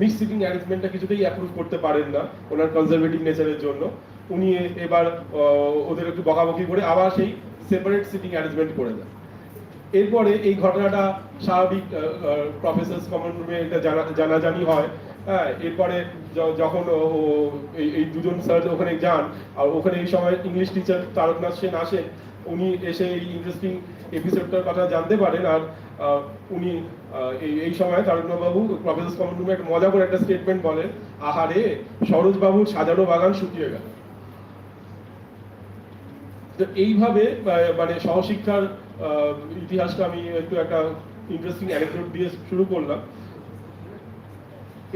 মিক্স সিটিং অ্যারেঞ্জমেন্টটা কিছুতেই অ্যাপ্রুভ করতে পারেন না ওনার কনজারভেটিভ নেচারের জন্য। উনি এবার ওদের একটু বকাবকি করে আবার সেই সেপারেট সিটিং অ্যারেঞ্জমেন্ট করে দেন। এরপরে এই ঘটনাটা স্বাভাবিক প্রফেসর্স কমন রুমে এটা জানাজানি হয়। হ্যাঁ, এরপরে যখন এই দুজন স্যার ওখানে যান, আর ওখানে এই সময় ইংলিশ টিচার তারকনাথ সেন আসেন, উনি এসে এই ইন্টারেস্টিং এপিসোডটার কথা জানতে পারেন। আর উনি এই সময় তারকনাথ বাবু প্রফেসর্স কমন রুমে একটা মজা করে একটা স্টেটমেন্ট বলেন, আহারে সরোজ বাবুর সাজানো বাগান শুকিয়ে গেল। তো এইভাবে মানে সহশিক্ষার ইতিহাসটা আমি একটু একটা ইন্টারেস্টিং অ্যানেকডোট দিয়ে শুরু করলাম।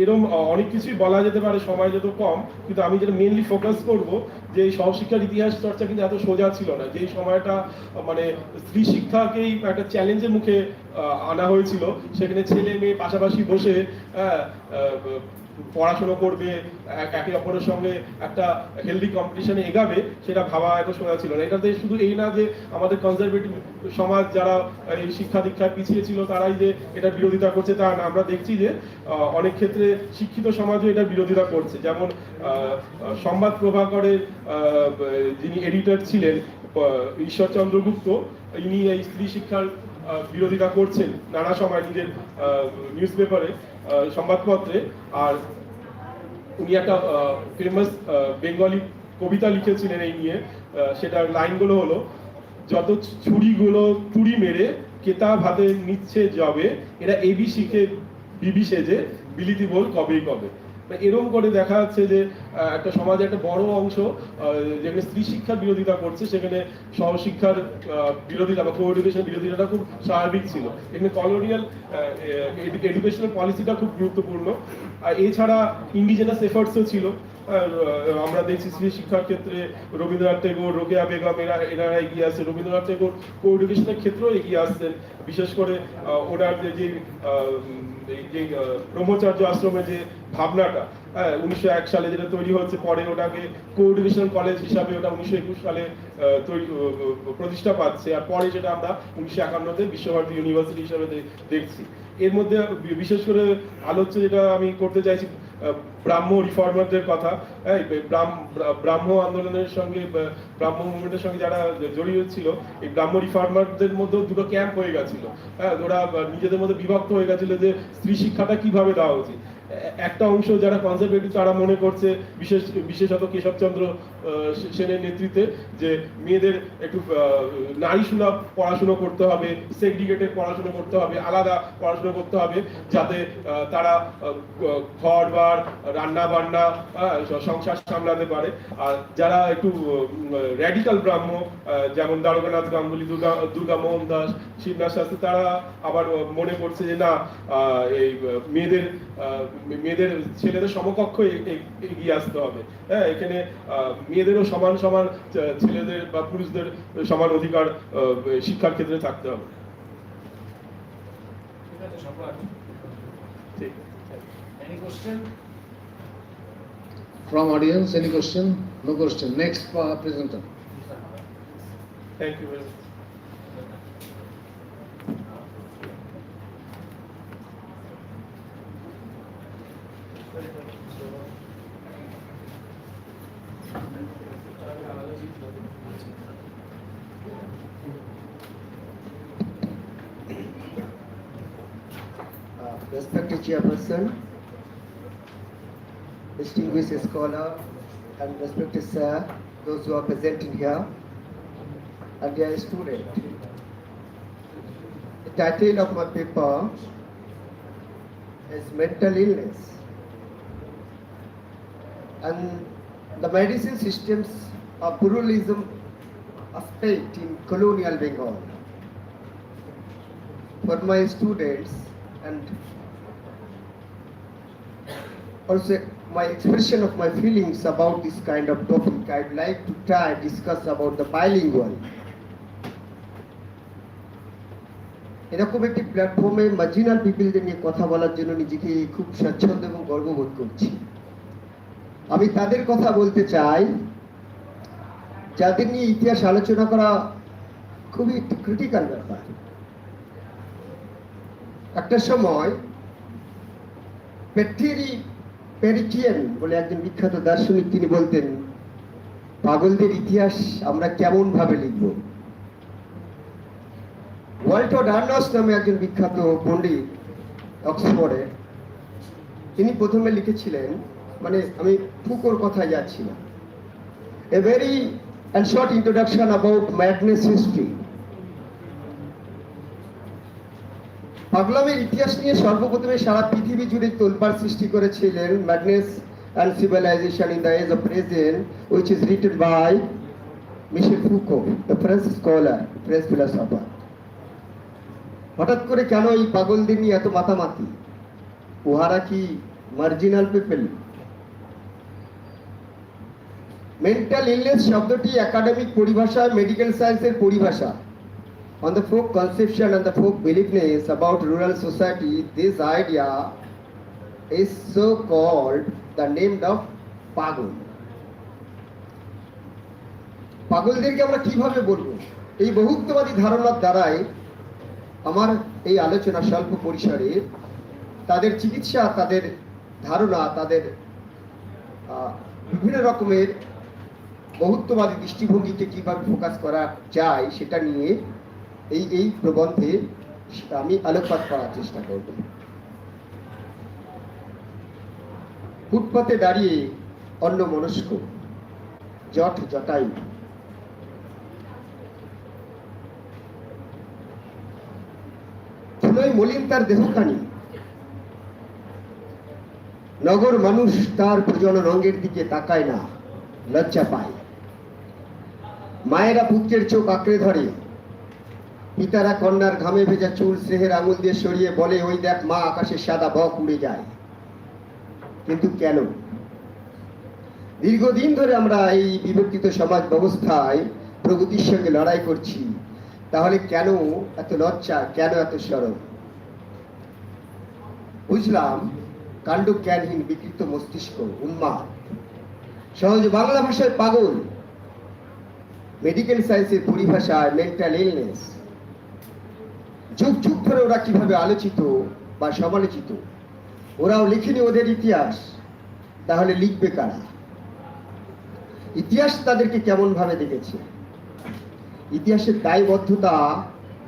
এরকম অনেক কিছুই বলা যেতে পারে, সময় যত কম, কিন্তু আমি যেটা মেইনলি ফোকাস করব যে এই সহশিক্ষার ইতিহাস চর্চা কিন্তু এত সোজা ছিল না। যেই সময়টা মানে স্ত্রী শিক্ষাকেই একটা চ্যালেঞ্জের মুখে আনা হয়েছিল, সেখানে ছেলে মেয়ে পাশাপাশি বসে পড়াশোনা করবে, একে অপরের সঙ্গে একটা হেলদি কম্পিটিশনে এগাবে, সেটা ভাবা এত সোজা ছিল না। এটাতে শুধু এই না যে আমাদের কনজারভেটিভ সমাজ যারা এই শিক্ষা দীক্ষায় পিছিয়ে ছিল তারাই যে এটা বিরোধিতা করছে তা না, আমরা দেখছি যে অনেক ক্ষেত্রে শিক্ষিত সমাজও এটা বিরোধিতা করছে। যেমন সংবাদ প্রভাকরের যিনি এডিটর ছিলেন ঈশ্বরচন্দ্র গুপ্ত, ইনি এই স্ত্রী শিক্ষার বিরোধিতা করছেন নানা সময় নিজের নিউজ পেপারে, সংবাদপত্রে। আর উনি একটা ফেমাস বেঙ্গলি কবিতা লিখেছিলেন এই নিয়ে। সেটার লাইনগুলো হলো, যত ছুরিগুলো তুড়ি মেরে কেতাব হাতে নিচ্ছে যাবে, এরা এবি শিখে বিবি সেজে বিলিতি বল কবেই কবে। এরকম করে দেখা যাচ্ছে যে একটা সমাজে একটা বড় অংশ যেখানে স্ত্রী শিক্ষার বিরোধিতা করছে, সেখানে সহশিক্ষার বিরোধিতা বা কো-এডুকেশন বিরোধিতাটা খুব স্বাভাবিক ছিল। এখানে কলোনিয়াল এডুকেশনাল পলিসিটা খুব গুরুত্বপূর্ণ। আর এছাড়া ইন্ডিজেনাস এফার্টসও ছিল। আমরা দেখছি স্ত্রী শিক্ষার ক্ষেত্রে রবীন্দ্রনাথ ঠাকুর, রোকেয়া বেগম এনারা এগিয়ে আসছে। রবীন্দ্রনাথ ঠাকুর কো-এডুকেশনের ক্ষেত্রেও এগিয়ে আসছেন, বিশেষ করে ওনার যে ব্রহ্মচর্য আশ্রমের যে ভাবনাটা 1901 সালে যেটা তৈরি হচ্ছে, পরে ওটাকে কো-এডুকেশনাল কলেজ হিসাবে ওটা 1921 সালে প্রতিষ্ঠা পাচ্ছে। আর পরে যেটা আমরা 1951-তে বিশ্বভারতী ইউনিভার্সিটি হিসাবে দেখছি। এর মধ্যে বিশেষ করে আলোচ্য যেটা আমি করতে চাইছি ব্রাহ্ম রিফর্মারদের কথা। ব্রাহ্ম আন্দোলনের সঙ্গে, ব্রাহ্ম মুভমেন্টের সঙ্গে যারা জড়িত ছিল, এই ব্রাহ্ম রিফর্মারদের মধ্যে দুটো ক্যাম্প হয়ে গেছিল। ওরা নিজেদের মধ্যে বিভক্ত হয়ে গেছিল যে স্ত্রী শিক্ষাটা কিভাবে দেওয়া উচিত। একটা অংশ যারা কনজারভেটিভ তারা মনে করছে, বিশেষত কেশবচন্দ্র সেনের নেতৃত্বে, যে মেয়েদের একটু নারী সুলভ পড়াশুনো করতে হবে, সেগ্রিগেটেড পড়াশুনো করতে হবে, আলাদা পড়াশুনো করতে হবে, যাতে তারা ঘর বার রান্না বান্না সংসার সামলাতে পারে। আর যারা একটু র্যাডিক্যাল ব্রাহ্ম, যেমন দ্বারকানাথ গাঙ্গুলি, দুর্গা মোহন দাস, শিবনাথ শাস্ত্রী, তারা আবার মনে করছে যে না, এই মেয়েদের ছেলেদের সমকক্ষ এগিয়ে আসতে হবে। হ্যাঁ, এখানে মেয়েদেরও সমান সমান ছেলেদের বা পুরুষদের সমান অধিকার শিক্ষার ক্ষেত্রে থাকতে হবে। ঠিক। Any question from audience? Any question? No question. Next presenter. Thank you very much. Respected Chairperson, distinguished scholar, and respected sir, those who are present in here, and dear student. The title of my paper is Mental Illness, and the medicine systems of pluralism aspect in colonial Bengal. For my students, and also my expression of my feelings about this kind of topic, I'd like to try and discuss about the bilingual. এরকম একটি প্ল্যাটফর্মে marginal পিপলদের নিয়ে কথা বলার জন্য নিজেকে খুব স্বাচ্ছন্দ্য এবং গর্ববোধ করছি। আমি তাদের কথা বলতে চাই যাদের নিয়ে ইতিহাস আলোচনা করা খুবই একটি ক্রিটিক্যাল ব্যাপার। একটা সময় পেরিকিয়ান বলে একজন বিখ্যাত দার্শনিক, তিনি বলতেন পাগলদের ইতিহাস আমরা কেমন ভাবে লিখব। ওয়াল্টার ডার্নস নামে একজন বিখ্যাত পণ্ডিত অক্সফোর্ডে, তিনি প্রথমে লিখেছিলেন, মানে আমি ফুকোর কথায় যাচ্ছি না, a very and short introduction about madness history. পাগলামের ইতিহাস নিয়ে সর্বপ্রথমে সারা পৃথিবী জুড়ে তোলপাড় সৃষ্টি করেছিলেন madness and civilization in the age of present, which is written by Michel Foucault, the French scholar, French philosopher. হঠাৎ করে কেন এই পাগলদের নিয়ে এত মাতামাতি? উহারা কি মার্জিনাল পিপল? মেন্টাল ইলনেস শব্দটি একাডেমিক পরিভাষায় মেডিকেল সায়েন্সের পরিভাষা। On the folk conception and the folk beliefness about rural society, this idea is so called the name of পাগল। পাগলদেরকে আমরা কিভাবে বলবো? এই বহুত্ববাদী ধারণার দ্বারাই আমার এই আলোচনা স্বল্প পরিসরে তাদের চিকিৎসা, তাদের ধারণা, তাদের বিভিন্ন রকমের বহুত্ববাদী দৃষ্টিভঙ্গিকে কিভাবে ফোকাস করা যায় সেটা নিয়ে এই প্রবন্ধে আমি আলোকপাত করার চেষ্টা করব। ফুটপাতে দাঁড়িয়ে অন্যমনস্ক জট জটাই, ধুলোয় মলিন তার দেহখানি, নগর মানুষ তার প্রজনন অঙ্গের দিকে তাকায় না, লজ্জা পায়। মায়েরা পুত্রের চোখ আঁকড়ে ধরে, পিতারা কন্যার ঘামে ভেজা চুল স্নেহের আঙুল দিয়ে সরিয়ে বলে, ওই দেখ মা, আকাশের সাদা বক উড়ে যায়। কিন্তু কেন? দীর্ঘদিন ধরে আমরা এই বিবর্তিত সমাজ ব্যবস্থায় প্রগতির সঙ্গে লড়াই করছি, তাহলে কেন এত লজ্জা, কেন এত শরম? বুঝলাম কাণ্ড জ্ঞানহীন বিকৃত মস্তিষ্ক, উন্মাদ। সহজ বাংলা ভাষায় পাগল, মেডিকেল সায়েন্সের পরিভাষায় মেন্টাল ইলনেস। যুগ যুগ ধরে ওরা কিভাবে আলোচিত বা সমালোচিত, ওরাও লিখেনি ওদের ইতিহাস, তাহলে লিখবে কারা? ইতিহাস তাদেরকে কেমন ভাবে দেখেছে? ইতিহাসের দায়বদ্ধতা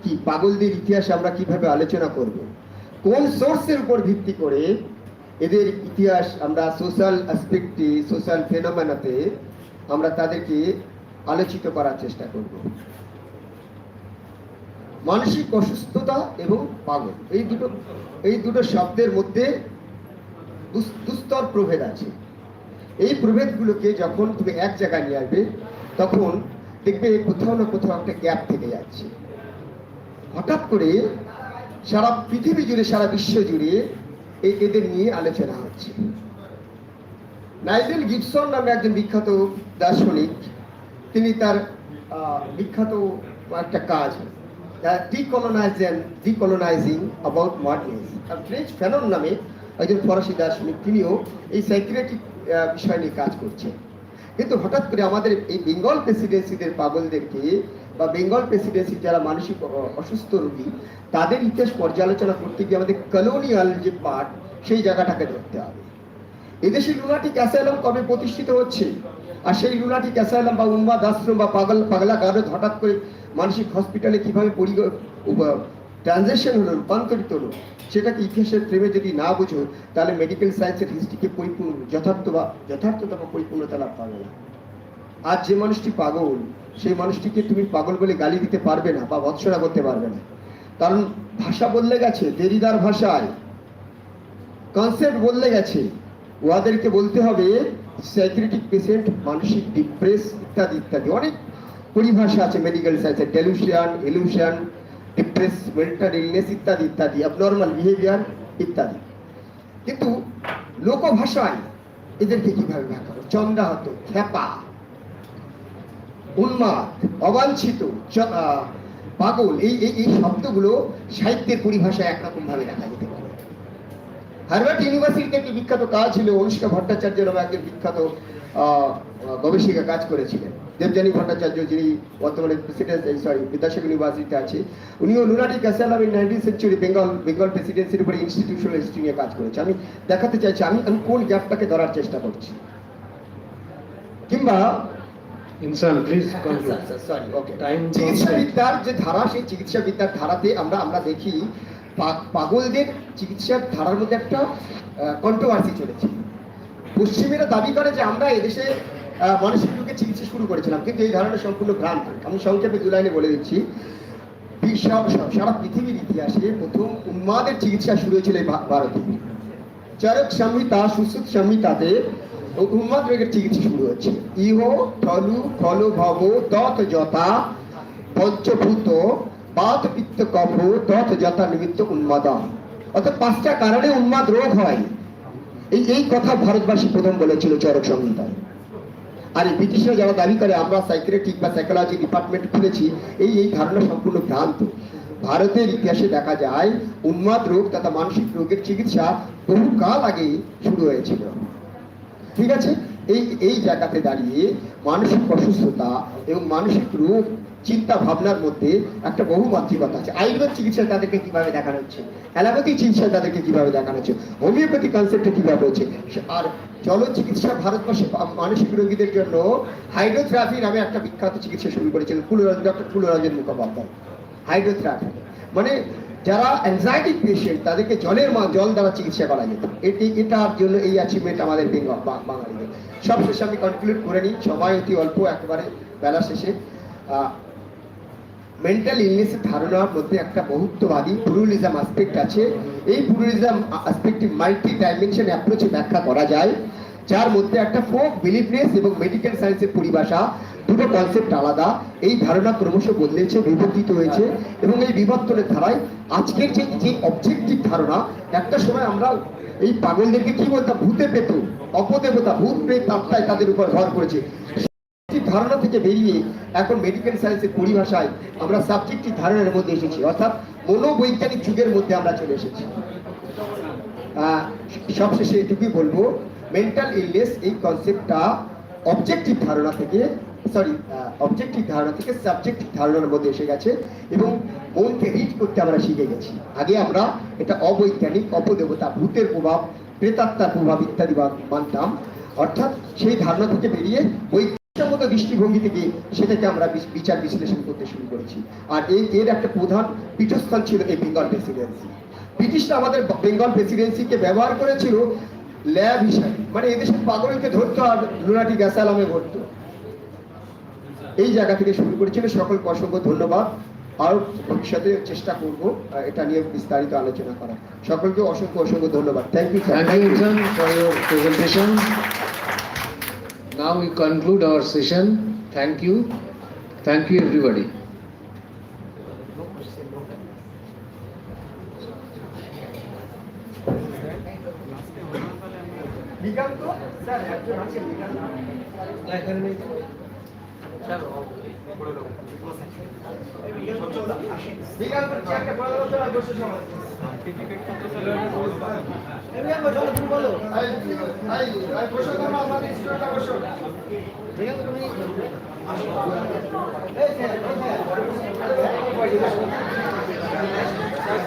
কি? পাগলদের ইতিহাস আমরা কিভাবে আলোচনা করব? কোন সোর্সের উপর ভিত্তি করে এদের ইতিহাস আমরা সোশ্যাল অ্যাসপেক্টে, সোশ্যাল ফেনোমেনাতে আমরা তাদেরকে আলোচিত করার চেষ্টা করব? মানসিক অসুস্থতা এবং পাগল, এই দুটো শব্দের মধ্যে দুস্তর প্রভেদ আছে। এই প্রভেদগুলোকে যখন তুমি এক জায়গায় নিয়ে আসবে, তখন দেখবে কোথাও না কোথাও একটা গ্যাপ থেকে যাচ্ছে। হঠাৎ করে সারা পৃথিবী জুড়ে, সারা বিশ্ব জুড়ে এদের নিয়ে আলোচনা হচ্ছে। নাইজেল গিবসন নামে একজন বিখ্যাত দার্শনিক, তিনি তার বিখ্যাত একটা কাজ ডিকলোনাইজিং অ্যাবাউট মাডনেস, ফ্রেঞ্চ ফ্যানন নামে একজন ফরাসি দার্শনিক, তিনিও এই সাইকিয়াট্রিক বিষয় নিয়ে কাজ করছেন। কিন্তু হঠাৎ করে আমাদের এই বেঙ্গল প্রেসিডেন্সিদের পাগলদেরকে, বা বেঙ্গল প্রেসিডেন্সি যারা মানসিক অসুস্থ রোগী, তাদের ইতিহাস পর্যালোচনা করতে গিয়ে আমাদের কলোনিয়াল যে পার্ট, সেই জায়গাটাকে ধরতে হবে। এদেশে লুনাটিক অ্যাসাইলাম কবে প্রতিষ্ঠিত হচ্ছে, আর সেই লুনাটিক অ্যাসাইলাম বা উন্মাদ আশ্রম বা পাগলা গারদ হঠাৎ করে মানসিক হসপিটালে কিভাবে ট্রানজেকশন হলো, রূপান্তরিত হলো, সেটাকে ইতিহাসের প্রেমে যদি না বুঝো, তাহলে মেডিকেল সায়েন্সের হিস্ট্রিকে পরিপূর্ণ যথার্থতা বা পরিপূর্ণতা লাভ পাবে না। আজ যে মানুষটি পাগল, সেই মানুষটিকে তুমি পাগল বলে গালি দিতে পারবে না বা ভৎসনা করতে পারবে না, কারণ ভাষা বদলে গেছে। দেরিদার ভাষায় কনসেপ্ট বদলে গেছে। ওদেরকে বলতে হবে সাইকিয়াট্রিক পেশেন্ট, মানসিক ডিপ্রেস ইত্যাদি ইত্যাদি অনেক পরিভাষা আছে মেডিকেল সায়েন্সের, delusion, illusion, depress, mental illness ইত্যাদি ইত্যাদি, অ্যাবনর্মাল বিহেভিয়ার ইত্যাদি। কিন্তু লোকভাষায় এদেরকে কিভাবে ব্যাখ্যা করো? চন্দ্রাহত, খ্যাপা, উন্মাদ, অবাঞ্ছিত, পাগল, এই শব্দগুলো সাহিত্যের পরিভাষায় একরকম ভাবে দেখা যেতে পারে। হার্ভার্ড ইউনিভার্সিটিতে একটি বিখ্যাত কাজ ছিল, অনুষ্কা ভট্টাচার্য নামে একজন বিখ্যাত গবেষিকা কাজ করেছিলেন। দেবযানী ভট্টাচার্য, যিনি বর্তমানে বিদ্যাসাগর ইউনিভার্সিটিতে আছে, উনিও lunatic asylum in 19th century Bengal প্রেসিডেন্সির উপরে ইনস্টিটিউশনাল হিস্ট্রি নিয়ে কাজ করেছে। আমি দেখাতে চাইছি আমি কোন গ্যাপটাকে ধরার চেষ্টা করছি। কিংবা ইনসান প্লিজ সরি, ওকে, টাইম চিকিৎসাবিদ্যার যে ধারা, সেই চিকিৎসাবিদ্যার ধারাতে আমরা দেখি পাগলদের চিকিৎসার ধারার মধ্যে একটা কন্ট্রোভার্সি চলেছে। পশ্চিমেরা দাবি করে যে আমরা এদেশে মানসিক রোগের চিকিৎসা শুরু করেছিলাম, কিন্তু এই ধারণা সম্পূর্ণ ভ্রান্ত। আমি সংক্ষেপে 2 লাইনে বলে দিচ্ছি। সারা পৃথিবীর ইতিহাসে প্রথম উন্মাদের চিকিৎসা শুরু হয়েছিল এই ভারতে। চরক সংহিতা, সুশ্রুত সংহিতাতে উন্মাদ রোগের চিকিৎসা শুরু হচ্ছে। ইহ থলু খল ভব দত যথা পঞ্চভূত বাত পিত্ত কফ দত যথা নিমিত্ত উন্মাদা। অর্থাৎ 5টা কারণে উন্মাদ রোগ হয়, এই কথা ভারতবাসী প্রথম বলেছিল চরক সংহিতায়। আর এই ব্রিটিশরা যারা দাবি করে আমরা সাইকিয়াট্রিক বা সাইকোলজি ডিপার্টমেন্ট খুলেছি, এই ধারণা সম্পূর্ণ ভ্রান্ত। ভারতের ইতিহাসে দেখা যায় উন্মাদ রোগ তথা মানসিক রোগের চিকিৎসা বহুকাল আগেই শুরু হয়েছিল। ঠিক আছে, এই জায়গাতে দাঁড়িয়ে মানসিক অসুস্থতা এবং মানসিক রোগ চিন্তা ভাবনার মধ্যে একটা বহুমাত্রিকতা আছে। আয়ুর্বেদ চিকিৎসা তাদেরকে কিভাবে দেখানো হচ্ছে, অ্যালোপ্যাথিক চিকিৎসা তাদেরকে কিভাবে দেখানো হচ্ছে, হোমিওপ্যাথি কনসেপ্টে কিভাবে হচ্ছে। আর জল চিকিৎসা ভারতবর্ষে মানসিক রোগীদের জন্য হাইড্রোথেরাপি নামে একটা বিখ্যাত চিকিৎসা শুরু করেছিলেন ডক্টর কুলরাজের মুখোপাধ্যায়। হাইড্রোথেরাপি মানে যারা অ্যাংজাইটি পেশেন্ট তাদেরকে জল দ্বারা চিকিৎসা করা যেত। এটার জন্য এই অ্যাচিভমেন্ট আমাদের বেঙ্গল বাঙালিদের। সবশেষে আমি কনক্লুড করে নিই, সময় অতি অল্প, একেবারে বেলা শেষে। মেন্টাল ইলনেসের ধারণার মধ্যে একটা বহুত্ববাদী প্লুরালিজম অ্যাসপেক্ট আছে। এই প্লুরালিজম অ্যাসপেক্টটি মাল্টি ডাইমেনশন অ্যাপ্রোচে ব্যাখ্যা করা যায়, যার মধ্যে একটা ফোক বিলিভনেস এবং মেডিকেল সায়েন্সের পরিভাষা, দুটো কনসেপ্ট আলাদা। এই ধারণা ক্রমশ বদলেছে, বিবর্তিত হয়েছে, এবং এই বিবর্তনের ধারায় আজকের যে অবজেক্টিভ ধারণা, একটা সময় আমরা এই পাগলদেরকে কি বলতাম, ভূতে পেত, অপদেবতা, ভূত প্রেত আত্মায় তাদের উপর ভর করেছে। ধারণা থেকে বেরিয়ে এখন মেডিকেল সায়েন্সের পরিভাষায় আমরা সাবজেক্টিভ ধারণার মধ্যে এসেছি, অর্থাৎ মনোবৈজ্ঞানিক যুগের মধ্যে আমরা চলে এসেছি। সবশেষে এটুকুই বলবো, মেন্টাল ইলনেস এই কনসেপ্টটা অবজেক্টিভ ধারণা থেকে সাবজেক্টিভ ধারণার মধ্যে এসে গেছে, এবং মনকে রিড করতে আমরা শিখে গেছি। আগে আমরা এটা অবৈজ্ঞানিক, অপদেবতা, ভূতের প্রভাব, প্রেতাত্মার প্রভাব ইত্যাদি মানতাম। অর্থাৎ সেই ধারণা থেকে বেরিয়ে বৈজ্ঞানিক দৃষ্টিভঙ্গি থেকে সেটাকে আমরা বিচার বিশ্লেষণ করতে শুরু করেছি। আর এর একটা প্রধান পীঠস্থান ছিল এই বেঙ্গল প্রেসিডেন্সি। ব্রিটিশরা আমাদের বেঙ্গল প্রেসিডেন্সিকে ব্যবহার করেছিল ল্যাব হিসাবে, মানে এদেশের পাগলকে ধরতো আর লুনাটিক অ্যাসাইলামে ভরতো। এই জায়গা থেকে শুরু করেছিল। সকলকে অসংখ্য ধন্যবাদ। আর ভবিষ্যতে চেষ্টা করব এটা নিয়ে বিস্তারিত আলোচনা করা। সকলকে অসংখ্য ধন্যবাদ। Thank you for your presentation. Now we conclude our session. Thank you everybody. Diganta sir একজন আছে দিগান্ত এখানে নেই স্যার পড়ে দাও দিগান্ত চেয়ারটা পড়ে দাও স্যার বসে সময় এমনি আমরা চলো তুমি বলো আই বসো তোমরা আমাদের স্টুডেন্টরা বসো দিগান্ত তুমি এই স্যার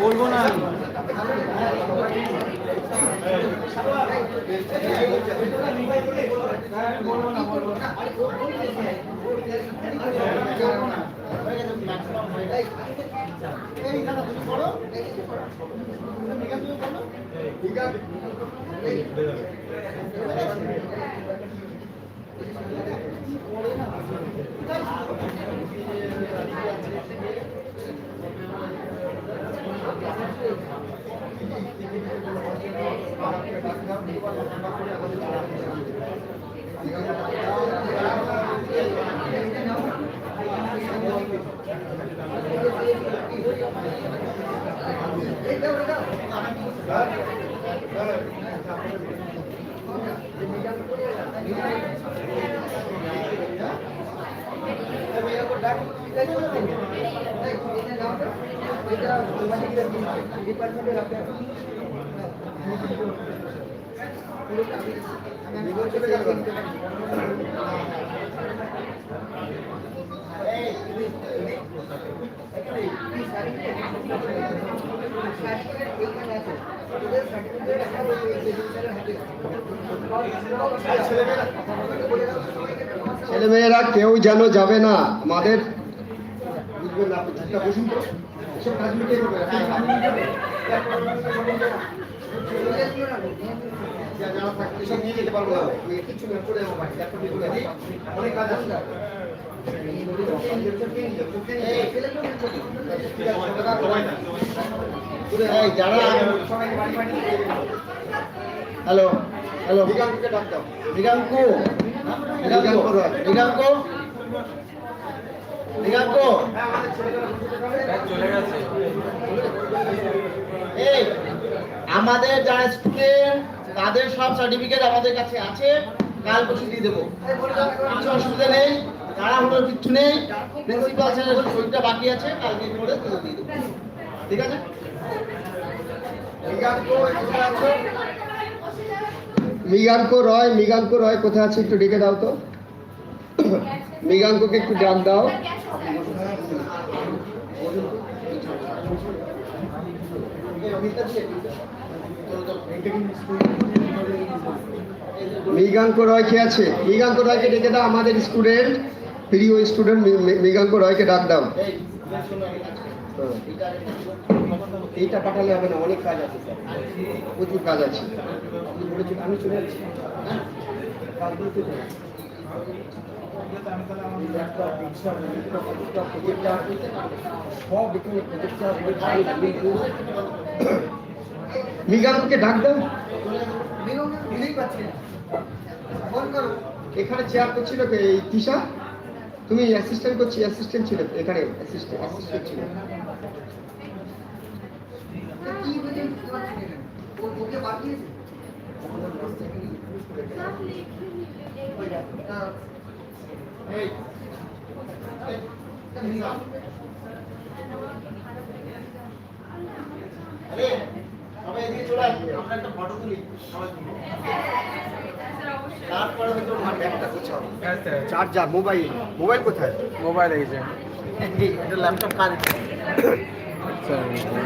বলবো না ছেলেমেয়েরা কেউ যেন যাবে না আমাদের, বুঝবেন না, একটা বসুন তো, এসব কাজ মিটিয়ে করবে না। যারা থাকবে সব নিয়ে যেতে পারবো না, কিছু না করে যাবো বাড়ি, তারপর দিয়ে করে দিই। অনেক কাজ আছে। হ্যালো হ্যালো, মৃগাঙ্ককে ডাক দাও। মৃগাঙ্ক, মৃগাঙ্ক রয়, মৃগাঙ্ক, মৃগাঙ্ক। এই আমাদের যারা স্টুডেন্ট তাদের সব সার্টিফিকেট আমাদের কাছে আছে, কাল পরশু দিয়ে দেবো, কিছু অসুবিধা নেই, তাড়াহুড়োর কিচ্ছু নেই। প্রিন্সিপাল স্যারের সইটা বাকি আছে, কালকে করে তুলে দিয়ে দেবো, ঠিক আছে? মৃগাঙ্ক রয়, মৃগাঙ্ক রয় কোথায় আছে একটু ডেকে দাও তো। মৃগাঙ্ককে একটু ডাক দাও। মৃগাঙ্ক রয় কে আছে? মৃগাঙ্ক রয়কে ডেকে দাও, আমাদের স্টুডেন্ট, প্রিয় স্টুডেন্ট মৃগাঙ্ক রয়কে ডাক দাও। এইটা পাঠালে হবে না, অনেক কাজ আছে স্যার, প্রচুর কাজ আছে। আমি চলে যাচ্ছি। মৃগাঙ্ককে ডাক দাও। এখানে চেয়ার করছিল কে? এই তিশা, তুমি অ্যাসিস্ট্যান্ট করছি, অ্যাসিস্ট্যান্ট ছিল এখানে, অ্যাসিস্ট্যান্ট ছিল। সবাই এদিকে চলে আসবে, আমরা একটা ফটো তুলি সবাই তুলি। তারপরে হয়তো আমার ব্যাগটা কোথাও, চার্জার, মোবাইল, মোবাইল কোথায়? মোবাইল এই যে এটা ল্যাপটপ কার?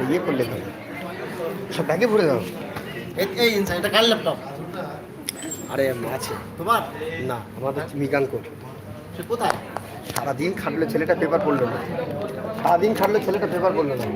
ইয়ে করলে তো সব ব্যাগে ভরে দাও। এই ইনসাইড, এটা কার ল্যাপটপ? আরে আছে তোমার? না, আমাদের মৃগাঙ্ক। সে কোথায়? সারাদিন খাটলো ছেলেটা, পেপার পড়লো না। সারাদিন খাটলো ছেলেটা, পেপার পড়লো না।